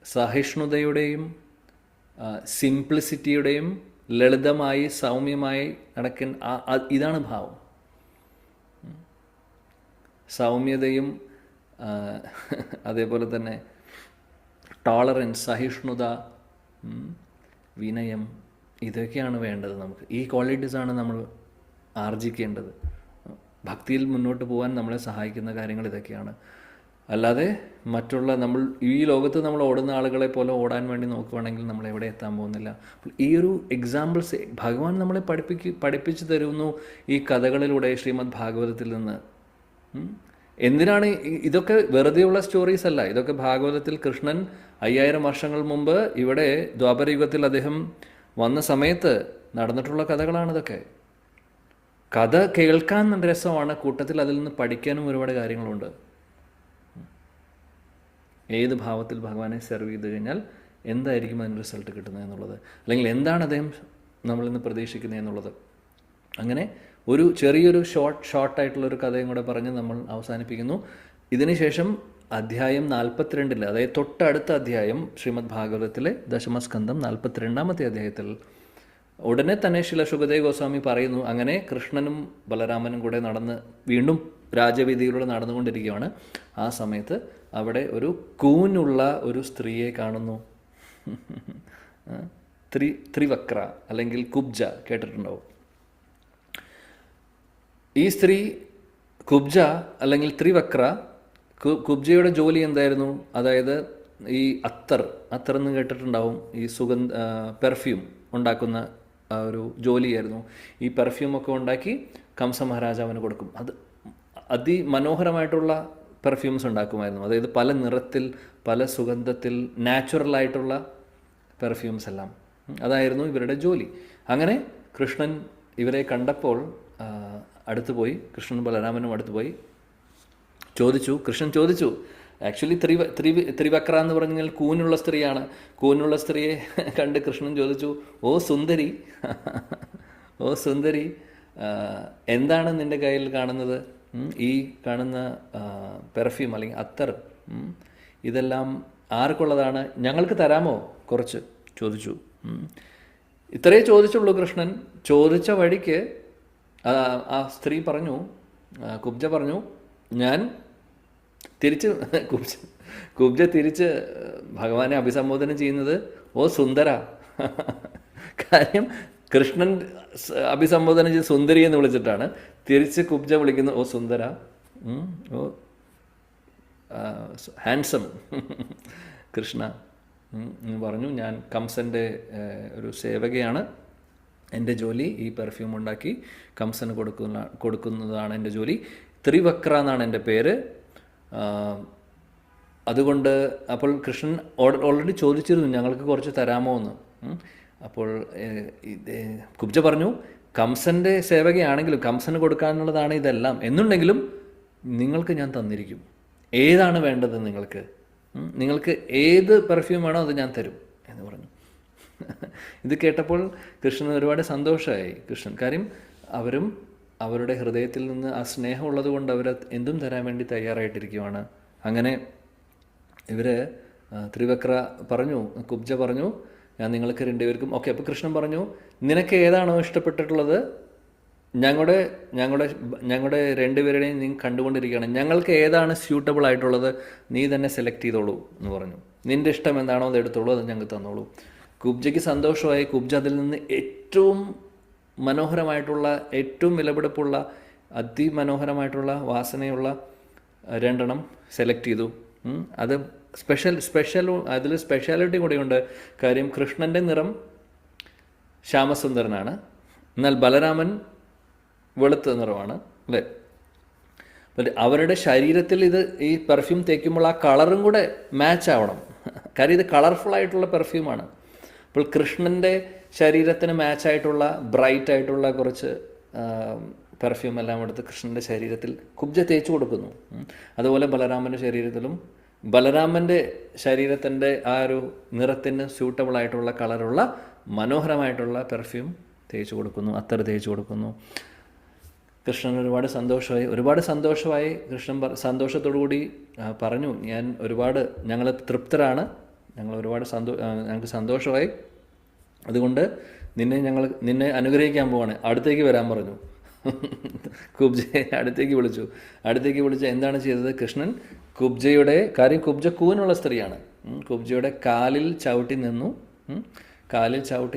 സഹിഷ്ണുതയുടെയും സിംപ്ലിസിറ്റിയുടെയും ലളിതമായി സൗമ്യമായി ഇതാണ് ഭാവം. സൗമ്യതയും അതേപോലെ തന്നെ ടോളറൻസ്, സഹിഷ്ണുത, വിനയം, ഇതൊക്കെയാണ് വേണ്ടത് നമുക്ക്. ഈ ക്വാളിറ്റീസാണ് നമ്മൾ ആർജിക്കേണ്ടത്. ഭക്തിയിൽ മുന്നോട്ട് പോകാൻ നമ്മളെ സഹായിക്കുന്ന കാര്യങ്ങൾ ഇതൊക്കെയാണ്. അല്ലാതെ ഈ ലോകത്ത് നമ്മൾ ഓടുന്ന ആളുകളെ പോലെ ഓടാൻ വേണ്ടി നോക്കുകയാണെങ്കിൽ നമ്മൾ എവിടെ എത്താൻ പോകുന്നില്ല. ഈ ഒരു എക്സാമ്പിൾസ് ഭഗവാൻ നമ്മളെ പഠിപ്പിച്ചു തരുന്നു ഈ കഥകളിലൂടെ, ശ്രീമദ് ഭാഗവതത്തിൽ നിന്ന്. എന്തിനാണ് ഇതൊക്കെ? വെറുതെയുള്ള സ്റ്റോറീസ് അല്ല. ഇതൊക്കെ ഭാഗവതത്തിൽ കൃഷ്ണൻ 5000 വർഷങ്ങൾ മുമ്പ് ഇവിടെ ദ്വാപരയുഗത്തിൽ അദ്ദേഹം വന്ന സമയത്ത് നടന്നിട്ടുള്ള കഥകളാണ് ഇതൊക്കെ. കഥ കേൾക്കാൻ രസമാണ്, കൂട്ടത്തിൽ അതിൽ നിന്ന് പഠിക്കാനും ഒരുപാട് കാര്യങ്ങളുണ്ട്. ഏത് ഭാവത്തിൽ ഭഗവാനെ സെർവ് ചെയ്ത് കഴിഞ്ഞാൽ എന്തായിരിക്കും അതിന് റിസൾട്ട് കിട്ടുന്നത് എന്നുള്ളത്, അല്ലെങ്കിൽ എന്താണ് അദ്ദേഹം നമ്മളിൽ നിന്ന് പ്രതീക്ഷിക്കുന്നത് എന്നുള്ളത്. അങ്ങനെ ഒരു ചെറിയൊരു ഷോർട്ടായിട്ടുള്ളൊരു കഥയും കൂടെ പറഞ്ഞ് നമ്മൾ അവസാനിപ്പിക്കുന്നു. ഇതിനുശേഷം അധ്യായം 42, അതായത് തൊട്ടടുത്ത അധ്യായം ശ്രീമദ് ഭാഗവതത്തിലെ ദശമസ്കന്ധം 42-ാമത്തെ അധ്യായത്തിൽ ഉടനെ തന്നെ ശുകദേവ് ഗോസ്വാമി പറയുന്നു, അങ്ങനെ കൃഷ്ണനും ബലരാമനും കൂടെ വീണ്ടും രാജവീതിയിലൂടെ നടന്നുകൊണ്ടിരിക്കുകയാണ്. ആ സമയത്ത് അവിടെ ഒരു കൂനുള്ള ഒരു സ്ത്രീയെ കാണുന്നു. ത്രിവക്ര അല്ലെങ്കിൽ കുബ്ജ കേട്ടിട്ടുണ്ടാവും. ഈ സ്ത്രീ കുബ്ജ അല്ലെങ്കിൽ ത്രിവക്ര, കുബ്ജയുടെ ജോലി എന്തായിരുന്നു? അതായത് ഈ അത്തർ എന്ന് കേട്ടിട്ടുണ്ടാവും. ഈ പെർഫ്യൂം ഉണ്ടാക്കുന്ന ഒരു ജോലിയായിരുന്നു. ഈ പെർഫ്യൂമൊക്കെ ഉണ്ടാക്കി കംസ മഹാരാജാവിന് കൊടുക്കും. അത് അതിമനോഹരമായിട്ടുള്ള പെർഫ്യൂംസ് ഉണ്ടാക്കുമായിരുന്നു. അതായത് പല നിറത്തിൽ, പല സുഗന്ധത്തിൽ, നാച്ചുറലായിട്ടുള്ള പെർഫ്യൂംസ് എല്ലാം. അതായിരുന്നു ഇവരുടെ ജോലി. അങ്ങനെ കൃഷ്ണൻ ഇവരെ കണ്ടപ്പോൾ അടുത്തുപോയി, കൃഷ്ണൻ ബലരാമനും അടുത്തുപോയി കൃഷ്ണൻ ചോദിച്ചു. ആക്ച്വലി ത്രിവക്ര എന്ന് പറഞ്ഞാൽ കൂനുള്ള സ്ത്രീയാണ്. കൂനുള്ള സ്ത്രീയെ കണ്ട് കൃഷ്ണൻ ചോദിച്ചു, ഓ സുന്ദരി, എന്താണ് നിൻ്റെ കയ്യിൽ കാണുന്നത്? ഈ കാണുന്ന പെർഫ്യൂം അല്ലെങ്കിൽ അത്തർ, ഇതെല്ലാം ആർക്കുള്ളതാണ്? ഞങ്ങൾക്ക് തരാമോ കുറച്ച്? ചോദിച്ചു. ഇത്രയേ ചോദിച്ചുള്ളൂ കൃഷ്ണൻ. ചോദിച്ച വഴിക്ക് ആ സ്ത്രീ പറഞ്ഞു, കുബ്ജ പറഞ്ഞു, ഞാൻ തിരിച്ച് കുബ്ജ കുബ്ജ തിരിച്ച് ഭഗവാനെ അഭിസംബോധന ചെയ്യുന്നത് ഓ സുന്ദര. കാര്യം കൃഷ്ണൻ അഭിസംബോധന ചെയ്ത് സുന്ദരി എന്ന് വിളിച്ചിട്ടാണ്, തിരിച്ച് കുബ്ജ വിളിക്കുന്നത് ഓ സുന്ദര, ഓ ഹാൻസം കൃഷ്ണ എന്ന് പറഞ്ഞു. ഞാൻ കംസൻ്റെ ഒരു സേവകയാണ്, എൻ്റെ ജോലി ഈ പെർഫ്യൂം ഉണ്ടാക്കി കംസന് കൊടുക്കുന്നതാണ് എൻ്റെ ജോലി. ത്രിവക്ര എന്നാണ് എൻ്റെ പേര്. അതുകൊണ്ട് അപ്പോൾ കൃഷ്ണൻ ഓൾറെഡി ചോദിച്ചിരുന്നു ഞങ്ങൾക്ക് കുറച്ച് തരാമോ എന്ന്. അപ്പോൾ കുബ്ജ പറഞ്ഞു കംസൻ്റെ സേവകയാണെങ്കിലും കംസന് കൊടുക്കാനുള്ളതാണ് ഇതെല്ലാം എന്നുണ്ടെങ്കിലും നിങ്ങൾക്ക് ഞാൻ തന്നിരിക്കും. ഏതാണ് വേണ്ടത് നിങ്ങൾക്ക്? നിങ്ങൾക്ക് ഏത് പെർഫ്യൂം വേണോ അത് ഞാൻ തരും എന്ന് പറഞ്ഞു. ഇത് കേട്ടപ്പോൾ കൃഷ്ണൻ ഒരുപാട് സന്തോഷമായി. കൃഷ്ണൻ കാര്യം അവരും അവരുടെ ഹൃദയത്തിൽ നിന്ന് ആ സ്നേഹമുള്ളത് കൊണ്ട് അവർ എന്തും തരാൻ വേണ്ടി തയ്യാറായിട്ടിരിക്കുവാണ്. അങ്ങനെ ഇവർ ത്രിവക്ര പറഞ്ഞു, കുബ്ജ പറഞ്ഞു ഞാൻ നിങ്ങൾക്ക് രണ്ടുപേർക്കും ഓക്കെ. അപ്പോൾ കൃഷ്ണൻ പറഞ്ഞു നിനക്ക് ഏതാണോ ഇഷ്ടപ്പെട്ടിട്ടുള്ളത് ഞങ്ങളുടെ രണ്ടുപേരുടെയും നീ കണ്ടുകൊണ്ടിരിക്കുകയാണ്, ഞങ്ങൾക്ക് ഏതാണ് സ്യൂട്ടബിൾ ആയിട്ടുള്ളത് നീ തന്നെ സെലക്ട് ചെയ്തോളൂ എന്ന് പറഞ്ഞു. നിൻ്റെ ഇഷ്ടം എന്താണോ അത് എടുത്തോളൂ, അത് ഞങ്ങൾക്ക് തന്നോളൂ. കുബ്ജയ്ക്ക് സന്തോഷമായി. കുബ്ജ അതിൽ നിന്ന് ഏറ്റവും മനോഹരമായിട്ടുള്ള ഏറ്റവും വിലപിടിപ്പുള്ള അതിമനോഹരമായിട്ടുള്ള വാസനയുള്ള 2 സെലക്ട് ചെയ്തു. അത് അതിൽ സ്പെഷ്യാലിറ്റി കൂടിയുണ്ട്. കാര്യം കൃഷ്ണൻ്റെ നിറം ശ്യാമസുന്ദരനാണ്, എന്നാൽ ബലരാമൻ വെളുത്ത നിറമാണ് അല്ലേ. അവരുടെ ശരീരത്തിൽ ഈ പെർഫ്യൂം തേക്കുമ്പോൾ ആ കളറും കൂടെ മാച്ച് ആവണം. കാര്യം ഇത് കളർഫുള്ളായിട്ടുള്ള പെർഫ്യൂമാണ്. അപ്പോൾ കൃഷ്ണൻ്റെ ശരീരത്തിന് മാച്ചായിട്ടുള്ള ബ്രൈറ്റ് ആയിട്ടുള്ള കുറച്ച് പെർഫ്യൂം എല്ലാം എടുത്ത് കൃഷ്ണൻ്റെ ശരീരത്തിൽ കുബ്ജ തേച്ച് കൊടുക്കുന്നു. അതുപോലെ ബലരാമൻ്റെ ശരീരത്തിലും ബലരാമൻ്റെ ശരീരത്തിൻ്റെ ആ ഒരു നിറത്തിന് സ്യൂട്ടബിളായിട്ടുള്ള കളറുള്ള മനോഹരമായിട്ടുള്ള പെർഫ്യൂം തേച്ച് കൊടുക്കുന്നു, അത്തർ തേച്ച് കൊടുക്കുന്നു. കൃഷ്ണൻ ഒരുപാട് സന്തോഷമായി. കൃഷ്ണൻ സന്തോഷത്തോടു കൂടി പറഞ്ഞു ഞങ്ങൾ തൃപ്തരാണ്, ഞങ്ങൾക്ക് സന്തോഷമായി, അതുകൊണ്ട് നിന്നെ അനുഗ്രഹിക്കാൻ പോവാണ്, അടുത്തേക്ക് വരാൻ പറഞ്ഞു. കുബ്ജയെ അടുത്തേക്ക് വിളിച്ചു. എന്താണ് ചെയ്തത് കൃഷ്ണൻ? കുബ്ജ കൂനുള്ള സ്ത്രീയാണ്. കുബ്ജയുടെ കാലിൽ ചവിട്ടി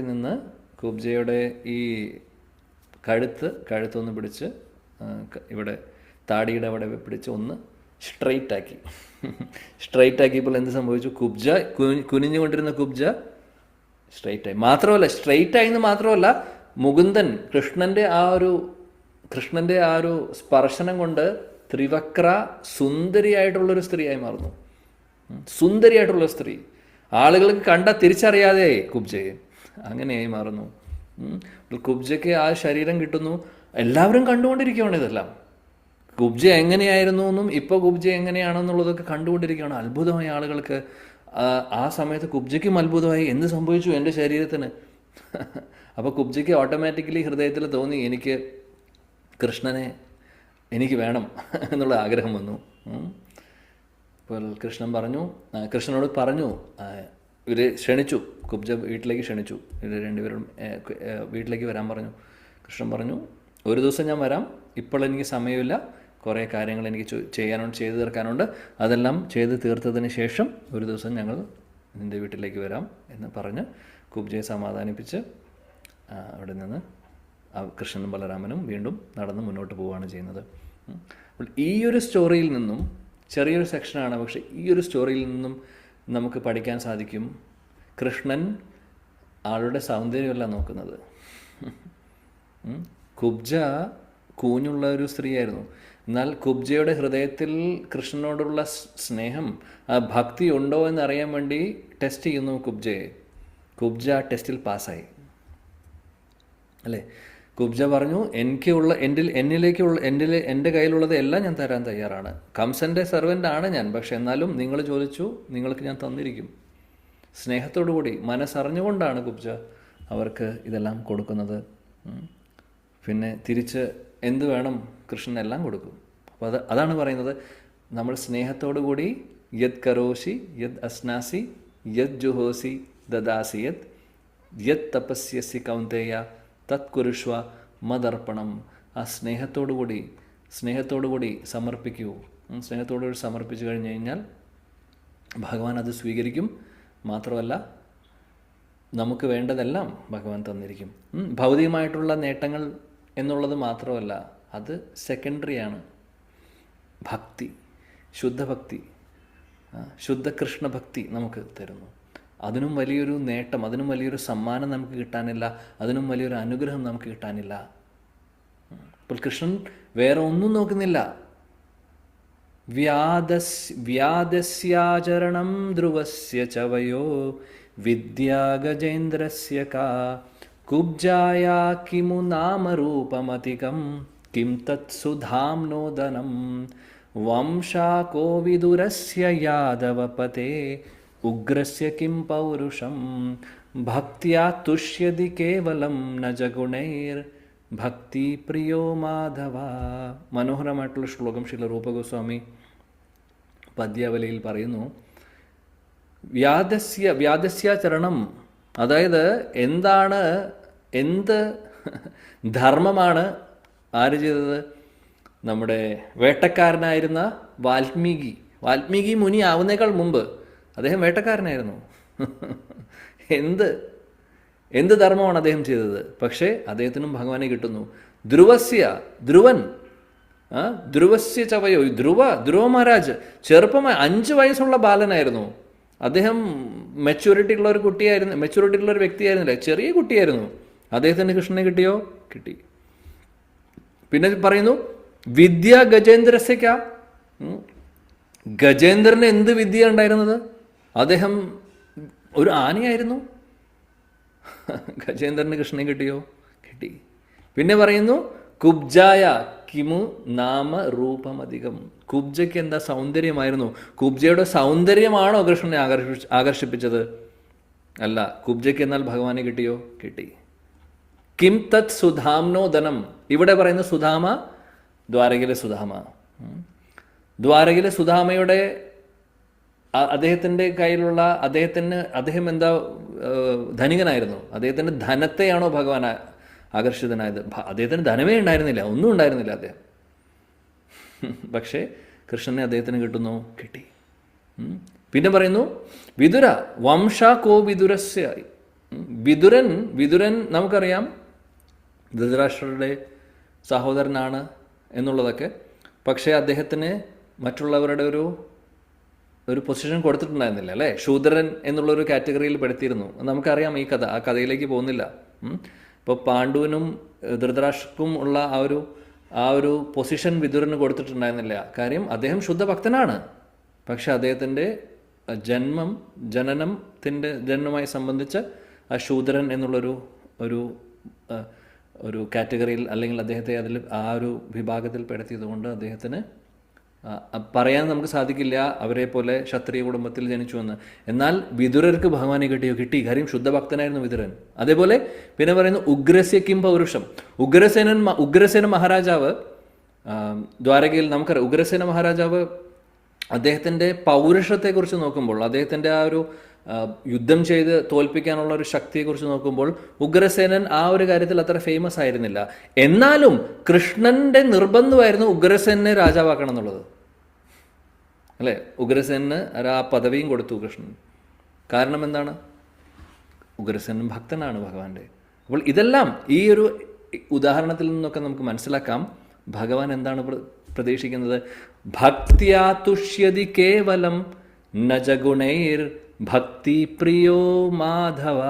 നിന്ന് കുബ്ജയുടെ ഈ കഴുത്തൊന്ന് പിടിച്ച് ഇവിടെ താടിയുടെ അവിടെ പിടിച്ച് ഒന്ന് സ്ട്രൈറ്റ് ആക്കിയപ്പോൾ എന്ത് സംഭവിച്ചു? കുബ്ജ കുനിഞ്ഞുകൊണ്ടിരുന്ന കുബ്ജ സ്ട്രൈറ്റ് ആയി എന്ന് മാത്രമല്ല മുകുന്ദൻ കൃഷ്ണൻ്റെ ആ ഒരു സ്പർശനം കൊണ്ട് ത്രിവക്ര സുന്ദരിയായിട്ടുള്ളൊരു സ്ത്രീയായി മാറുന്നു. സുന്ദരിയായിട്ടുള്ള സ്ത്രീ, ആളുകൾക്ക് കണ്ട തിരിച്ചറിയാതെയായി കുബ്ജയെ, അങ്ങനെയായി മാറുന്നു. കുബ്ജയ്ക്ക് ആ ശരീരം കിട്ടുന്നു, എല്ലാവരും കണ്ടുകൊണ്ടിരിക്കുകയാണ് ഇതെല്ലാം. കുബ്ജ എങ്ങനെയായിരുന്നു എന്നും ഇപ്പോൾ കുബ്ജ എങ്ങനെയാണെന്നുള്ളതൊക്കെ കണ്ടുകൊണ്ടിരിക്കുകയാണ്. അത്ഭുതമായി ആളുകൾക്ക്. ആ സമയത്ത് കുബ്ജയ്ക്കും അത്ഭുതമായി, എന്ത് സംഭവിച്ചു എൻ്റെ ശരീരത്തിന്? അപ്പോൾ കുബ്ജയ്ക്ക് ഓട്ടോമാറ്റിക്കലി ഹൃദയത്തിൽ തോന്നി കൃഷ്ണനെ എനിക്ക് വേണം എന്നുള്ള ആഗ്രഹം വന്നു. അപ്പോൾ കൃഷ്ണനോട് പറഞ്ഞു ഇവർ ക്ഷണിച്ചു, കുബ്ജ വീട്ടിലേക്ക് ക്ഷണിച്ചു, ഇവർ രണ്ടുപേരും വീട്ടിലേക്ക് വരാൻ പറഞ്ഞു. കൃഷ്ണൻ പറഞ്ഞു ഒരു ദിവസം ഞാൻ വരാം, ഇപ്പോൾ എനിക്ക് സമയമില്ല, കുറേ കാര്യങ്ങൾ എനിക്ക് ചെയ്തു തീർക്കാനുണ്ട്, അതെല്ലാം ചെയ്ത് തീർത്തതിന് ശേഷം ഒരു ദിവസം ഞങ്ങൾ നിൻ്റെ വീട്ടിലേക്ക് വരാം എന്ന് പറഞ്ഞ് കുബ്ജയെ സമാധാനിപ്പിച്ച് അവിടെ നിന്ന് കൃഷ്ണനും ബലരാമനും വീണ്ടും നടന്ന് മുന്നോട്ട് പോവുകയാണ് ചെയ്യുന്നത്. അപ്പോൾ ഈ ഒരു സ്റ്റോറിയിൽ നിന്നും ചെറിയൊരു സെക്ഷനാണ്, പക്ഷേ ഈ ഒരു സ്റ്റോറിയിൽ നിന്നും നമുക്ക് പഠിക്കാൻ സാധിക്കും കൃഷ്ണൻ ആളുടെ സൗന്ദര്യമല്ല നോക്കുന്നത്. കുബ്ജ കൂഞ്ഞുള്ള ഒരു സ്ത്രീയായിരുന്നു, എന്നാൽ കുബ്ജയുടെ ഹൃദയത്തിൽ കൃഷ്ണനോടുള്ള സ്നേഹം, ആ ഭക്തി ഉണ്ടോ എന്നറിയാൻ വേണ്ടി ടെസ്റ്റ് ചെയ്യുന്നു കുബ്ജയെ. കുബ്ജ ടെസ്റ്റിൽ പാസ്സായി അല്ലേ. കുബ്ജ പറഞ്ഞു എൻ്റെ കയ്യിലുള്ളത് എല്ലാം ഞാൻ തരാൻ തയ്യാറാണ്, കംസൻ്റെ സെർവൻ്റ് ആണ് ഞാൻ, പക്ഷെ എന്നാലും നിങ്ങൾ ചോദിച്ചു, നിങ്ങൾക്ക് ഞാൻ തന്നിരിക്കും. സ്നേഹത്തോടു കൂടി മനസ്സറിഞ്ഞുകൊണ്ടാണ് കുബ്ജ അവർക്ക് ഇതെല്ലാം കൊടുക്കുന്നത്. പിന്നെ തിരിച്ച് എന്ത് വേണം കൃഷ്ണൻ എല്ലാം കൊടുക്കും. അപ്പോൾ അതാണ് പറയുന്നത്, നമ്മൾ സ്നേഹത്തോടു കൂടി യത് കരോഷി യത് അസ്നാസി യത് ജുഹോസി ദദാസി യത് തപസ്യസി കൗന്ദേയ തത് കുരുഷ്വ മദർപ്പണം. ആ സ്നേഹത്തോടു കൂടി സമർപ്പിക്കൂ, സ്നേഹത്തോടുകൂടി സമർപ്പിച്ചു കഴിഞ്ഞ് കഴിഞ്ഞാൽ ഭഗവാൻ അത് സ്വീകരിക്കും. മാത്രമല്ല നമുക്ക് വേണ്ടതെല്ലാം ഭഗവാൻ തന്നിരിക്കും. ഭൗതികമായിട്ടുള്ള നേട്ടങ്ങൾ എന്നുള്ളത് മാത്രമല്ല, അത് സെക്കൻഡറിയാണ്. ഭക്തി, ശുദ്ധഭക്തി, ശുദ്ധ കൃഷ്ണഭക്തി നമുക്ക് തരുന്നു. അതിനും വലിയൊരു നേട്ടം, അതിനും വലിയൊരു സമ്മാനം നമുക്ക് കിട്ടാനില്ല, അതിനും വലിയൊരു അനുഗ്രഹം നമുക്ക് കിട്ടാനില്ല. അപ്പോൾ കൃഷ്ണൻ വേറെ ഒന്നും നോക്കുന്നില്ല. വ്യാദസ്യാചരണം ധ്രുവസ്യ ചവയോ വിദ്യാ ഗജേന്ദ്രസ്യ കാ കുബ്ജായാ കിമു നാമരൂപമതികം കിം തത്സുധാംനോദനം വംശാകോ വിദുരസ്യ യാദവപതേ ഉഗ്രസ്യ കിം പൗരുഷം ഭക്ത്യാ തുഷ്യതി കേവലം ന ജഗുണൈർ ഭക്തി പ്രിയോ മാധവ. മനോഹരമായിട്ടുള്ള ശ്ലോകം ശ്രീല രൂപഗോസ്വാമി പദ്യാവലിയിൽ പറയുന്നു. വ്യാദസ്യാചരണം, അതായത് എന്ത് ധർമ്മമാണ് ആര് ചെയ്തത്? നമ്മുടെ വേട്ടക്കാരനായിരുന്ന വാൽമീകി മുനി ആവുന്നേക്കാൾ മുമ്പ് അദ്ദേഹം വേട്ടക്കാരനായിരുന്നു. എന്ത് ധർമ്മമാണ് അദ്ദേഹം ചെയ്തത്? പക്ഷേ അദ്ദേഹത്തിനും ഭഗവാനെ കിട്ടുന്നു. ധ്രുവസ്യ ചവയോ, ധ്രുവ മഹാരാജ് ചെറുപ്പമായി 5 വയസ്സുള്ള ബാലനായിരുന്നു അദ്ദേഹം. മെച്യൂരിറ്റി ഉള്ള ഒരു വ്യക്തിയായിരുന്നില്ല, ചെറിയ കുട്ടിയായിരുന്നു. അദ്ദേഹത്തിന് കൃഷ്ണനെ കിട്ടിയോ? കിട്ടി. പിന്നെ പറയുന്നു വിദ്യ ഗജേന്ദ്രസ്യക്ക, ഗജേന്ദ്രന് എന്ത് വിദ്യ ഉണ്ടായിരുന്നത്? അദ്ദേഹം ഒരു ആനയായിരുന്നു. ഗജേന്ദ്രന് കൃഷ്ണനെ കിട്ടിയോ? കിട്ടി. പിന്നെ പറയുന്നു കുബ്ജായ കിമു നാമ രൂപമധികം. കുബ്ജയ്ക്ക് എന്താ സൗന്ദര്യമായിരുന്നു. കുബ്ജയുടെ സൗന്ദര്യമാണോ കൃഷ്ണനെ ആകർഷിപ്പിച്ചത്? അല്ല. കുബ്ജയ്ക്ക് എന്നാൽ ഭഗവാനെ കിട്ടിയോ? കിട്ടി. കിം തത് സുധാംനോദനം. ഇവിടെ പറയുന്ന സുധാമ ദ്വാരകയിലെ സുധാമയുടെ അദ്ദേഹത്തിൻ്റെ കയ്യിലുള്ള അദ്ദേഹം എന്താ ധനികനായിരുന്നു. അദ്ദേഹത്തിൻ്റെ ധനത്തെയാണോ ഭഗവാൻ ആകർഷിതനായത്? അദ്ദേഹത്തിന് ധനമേ ഉണ്ടായിരുന്നില്ല, ഒന്നും ഉണ്ടായിരുന്നില്ല അദ്ദേഹം. പക്ഷേ കൃഷ്ണനെ അദ്ദേഹത്തിന് കിട്ടുന്നു, കിട്ടി. പിന്നെ പറയുന്നു വിതുര വംശാകോ വിതുരസ്യ. വിതുരൻ നമുക്കറിയാം ധൃതരാഷ്ട്രരുടെ സഹോദരനാണ് എന്നുള്ളതൊക്കെ. പക്ഷേ അദ്ദേഹത്തിന് മറ്റുള്ളവരുടെ ഒരു പൊസിഷൻ കൊടുത്തിട്ടുണ്ടായിരുന്നില്ല, അല്ലേ? ശൂദ്രൻ എന്നുള്ളൊരു കാറ്റഗറിയിൽ പെടുത്തിയിരുന്നു. നമുക്കറിയാം ഈ കഥ. ആ കഥയിലേക്ക് പോകുന്നില്ല. ഇപ്പോൾ പാണ്ഡുവിനും ധൃതരാഷ്ട്രക്കും ഉള്ള ആ ഒരു പൊസിഷൻ വിതുരന് കൊടുത്തിട്ടുണ്ടായിരുന്നില്ല. കാര്യം അദ്ദേഹം ശുദ്ധഭക്തനാണ്. പക്ഷെ അദ്ദേഹത്തിൻ്റെ ജനനമായി സംബന്ധിച്ച് ആ ശൂദ്രൻ എന്നുള്ളൊരു കാറ്റഗറിയിൽ, അല്ലെങ്കിൽ അദ്ദേഹത്തെ ആ ഒരു വിഭാഗത്തിൽ പെടുത്തിയതുകൊണ്ട് അദ്ദേഹത്തിന് പറയാൻ നമുക്ക് സാധിക്കില്ല അവരെ പോലെ ക്ഷത്രിയ കുടുംബത്തിൽ ജനിച്ചു എന്ന്. എന്നാൽ വിതുരർക്ക് ഭഗവാനെ കിട്ടിയോ? കിട്ടി. കാര്യം ശുദ്ധഭക്തനായിരുന്നു വിതുരൻ. അതേപോലെ പിന്നെ പറയുന്നു ഉഗ്രസ്യ കിം പൗരുഷം. ഉഗ്രസേന മഹാരാജാവ് ദ്വാരകയിൽ നമുക്കറിയാം. ഉഗ്രസേന മഹാരാജാവ് അദ്ദേഹത്തിൻ്റെ പൗരുഷത്തെക്കുറിച്ച് നോക്കുമ്പോൾ, അദ്ദേഹത്തിൻ്റെ ആ ഒരു യുദ്ധം ചെയ്ത് തോൽപ്പിക്കാനുള്ള ഒരു ശക്തിയെക്കുറിച്ച് നോക്കുമ്പോൾ ഉഗ്രസേനൻ ആ ഒരു കാര്യത്തിൽ അത്ര ഫേമസ് ആയിരുന്നില്ല. എന്നാലും കൃഷ്ണന്റെ നിർബന്ധമായിരുന്നു ഉഗ്രസേനെ രാജാവാക്കണം എന്നുള്ളത്, അല്ലേ? ഉഗ്രസേനന് ആ പദവിയും കൊടുത്തു കൃഷ്ണൻ. കാരണം എന്താണ്? ഉഗ്രസേനൻ ഭക്തനാണ് ഭഗവാന്റെ. അപ്പോൾ ഇതെല്ലാം ഈ ഒരു ഉദാഹരണത്തിൽ നിന്നൊക്കെ നമുക്ക് മനസ്സിലാക്കാം ഭഗവാൻ എന്താണ് പ്രതീക്ഷിക്കുന്നത്. ഭക്ത്യാ തുഷ്യതി കേവലം നജഗുണൈർ ഭക്തി പ്രിയോ മാധവ.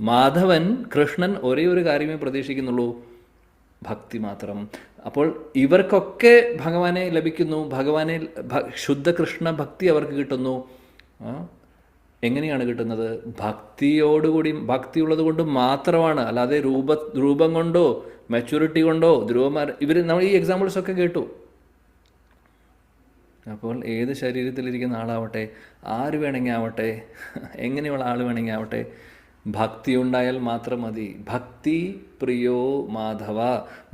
മാധവൻ, കൃഷ്ണൻ ഒരേ ഒരു കാര്യമേ പ്രതീക്ഷിക്കുന്നുള്ളൂ, ഭക്തി മാത്രം. അപ്പോൾ ഇവർക്കൊക്കെ ഭഗവാനെ ലഭിക്കുന്നു. ശുദ്ധ കൃഷ്ണ ഭക്തി അവർക്ക് കിട്ടുന്നു. എങ്ങനെയാണ് കിട്ടുന്നത്? ഭക്തിയുള്ളത് കൊണ്ട് മാത്രമാണ്. അല്ലാതെ രൂപം കൊണ്ടോ മെച്യൂരിറ്റി കൊണ്ടോ നമ്മൾ ഈ എക്സാമ്പിൾസൊക്കെ കേട്ടു. അപ്പോൾ ഏത് ശരീരത്തിലിരിക്കുന്ന ആളാവട്ടെ, ആര് വേണമെങ്കിൽ ആവട്ടെ, എങ്ങനെയുള്ള ആൾ വേണമെങ്കിൽ ആവട്ടെ, ഭക്തി ഉണ്ടായാൽ മാത്രം മതി. ഭക്തി പ്രിയോ മാധവ.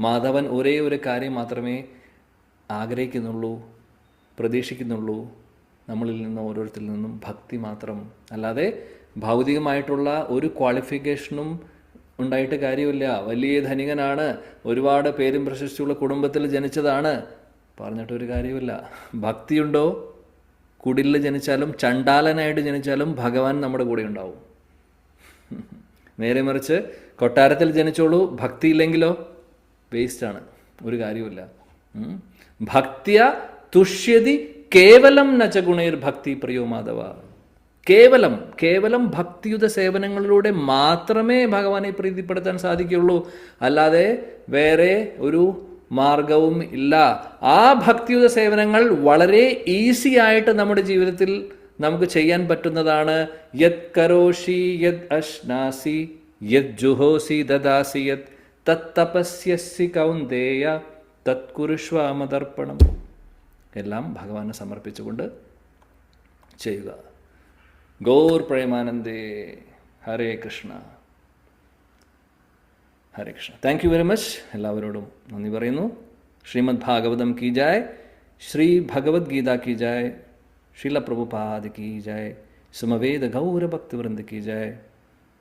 മാധവൻ ഒരേ ഒരു കാര്യം മാത്രമേ ആഗ്രഹിക്കുന്നുള്ളൂ, പ്രതീക്ഷിക്കുന്നുള്ളൂ നമ്മളിൽ നിന്ന്, ഓരോരുത്തരിൽ നിന്നും. ഭക്തി മാത്രം. അല്ലാതെ ഭൗതികമായിട്ടുള്ള ഒരു ക്വാളിഫിക്കേഷനും ഉണ്ടായിട്ട് കാര്യമില്ല. വലിയ ധനികനാണ്, ഒരുപാട് പേരും പ്രശസ്തിയുള്ള കുടുംബത്തിൽ ജനിച്ചതാണ്, പറഞ്ഞിട്ടൊരു കാര്യമില്ല. ഭക്തിയുണ്ടോ, കുടിലിൽ ജനിച്ചാലും ചണ്ടാലനായിട്ട് ജനിച്ചാലും ഭഗവാൻ നമ്മുടെ കൂടെ ഉണ്ടാവും. നേരെ മറിച്ച് കൊട്ടാരത്തിൽ ജനിച്ചോളൂ, ഭക്തി ഇല്ലെങ്കിലോ വേസ്റ്റാണ്, ഒരു കാര്യമില്ല. ഭക്തിയ തുഷ്യതി കേവലം നച ഗുണൈർ ഭക്തി പ്രിയോ മാധവ. കേവലം ഭക്തിയുത സേവനങ്ങളിലൂടെ മാത്രമേ ഭഗവാനെ പ്രീതിപ്പെടുത്താൻ സാധിക്കുകയുള്ളൂ. അല്ലാതെ വേറെ ഒരു മാർഗവും ഇല്ല. ആ ഭക്തിയുത സേവനങ്ങൾ വളരെ ഈസി ആയിട്ട് നമ്മുടെ ജീവിതത്തിൽ നമുക്ക് ചെയ്യാൻ പറ്റുന്നതാണ്. യത് കരോഷി യത് അശ്നാസി യത് ജുഹോസി ദദാസി യത് തത്തപസ്യസി കൗന്ദേയ തത്കുരുഷ്വാമതർപ്പണം. എല്ലാം ഭഗവാനെ സമർപ്പിച്ചുകൊണ്ട് ചെയ്യുക. Gaur Premanande. Hare Krishna, Hare Krishna. Thank you very much. എല്ലാവരോടും നന്ദി പറയുന്നു. ശ്രീമദ് ഭാഗവതം കി ജായ്, ശ്രീ ഭഗവത്ഗീത കി ജായ്, ശ്രീല പ്രഭുപാദ് കി ജായ്, സമവേദ ഗൗര ഭക്തവൃന്ദ കി ജായ്,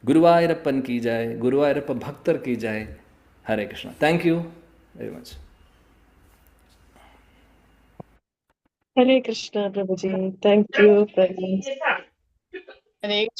ഗുരുവായൂരപ്പൻ കി ജായ്, ഗുരുവായൂരപ്പ ഭക്തർ കി ജായ്. Hare Krishna. Thank you very much. Hare Krishna Prabhuji. Thank you. Hare Krishna.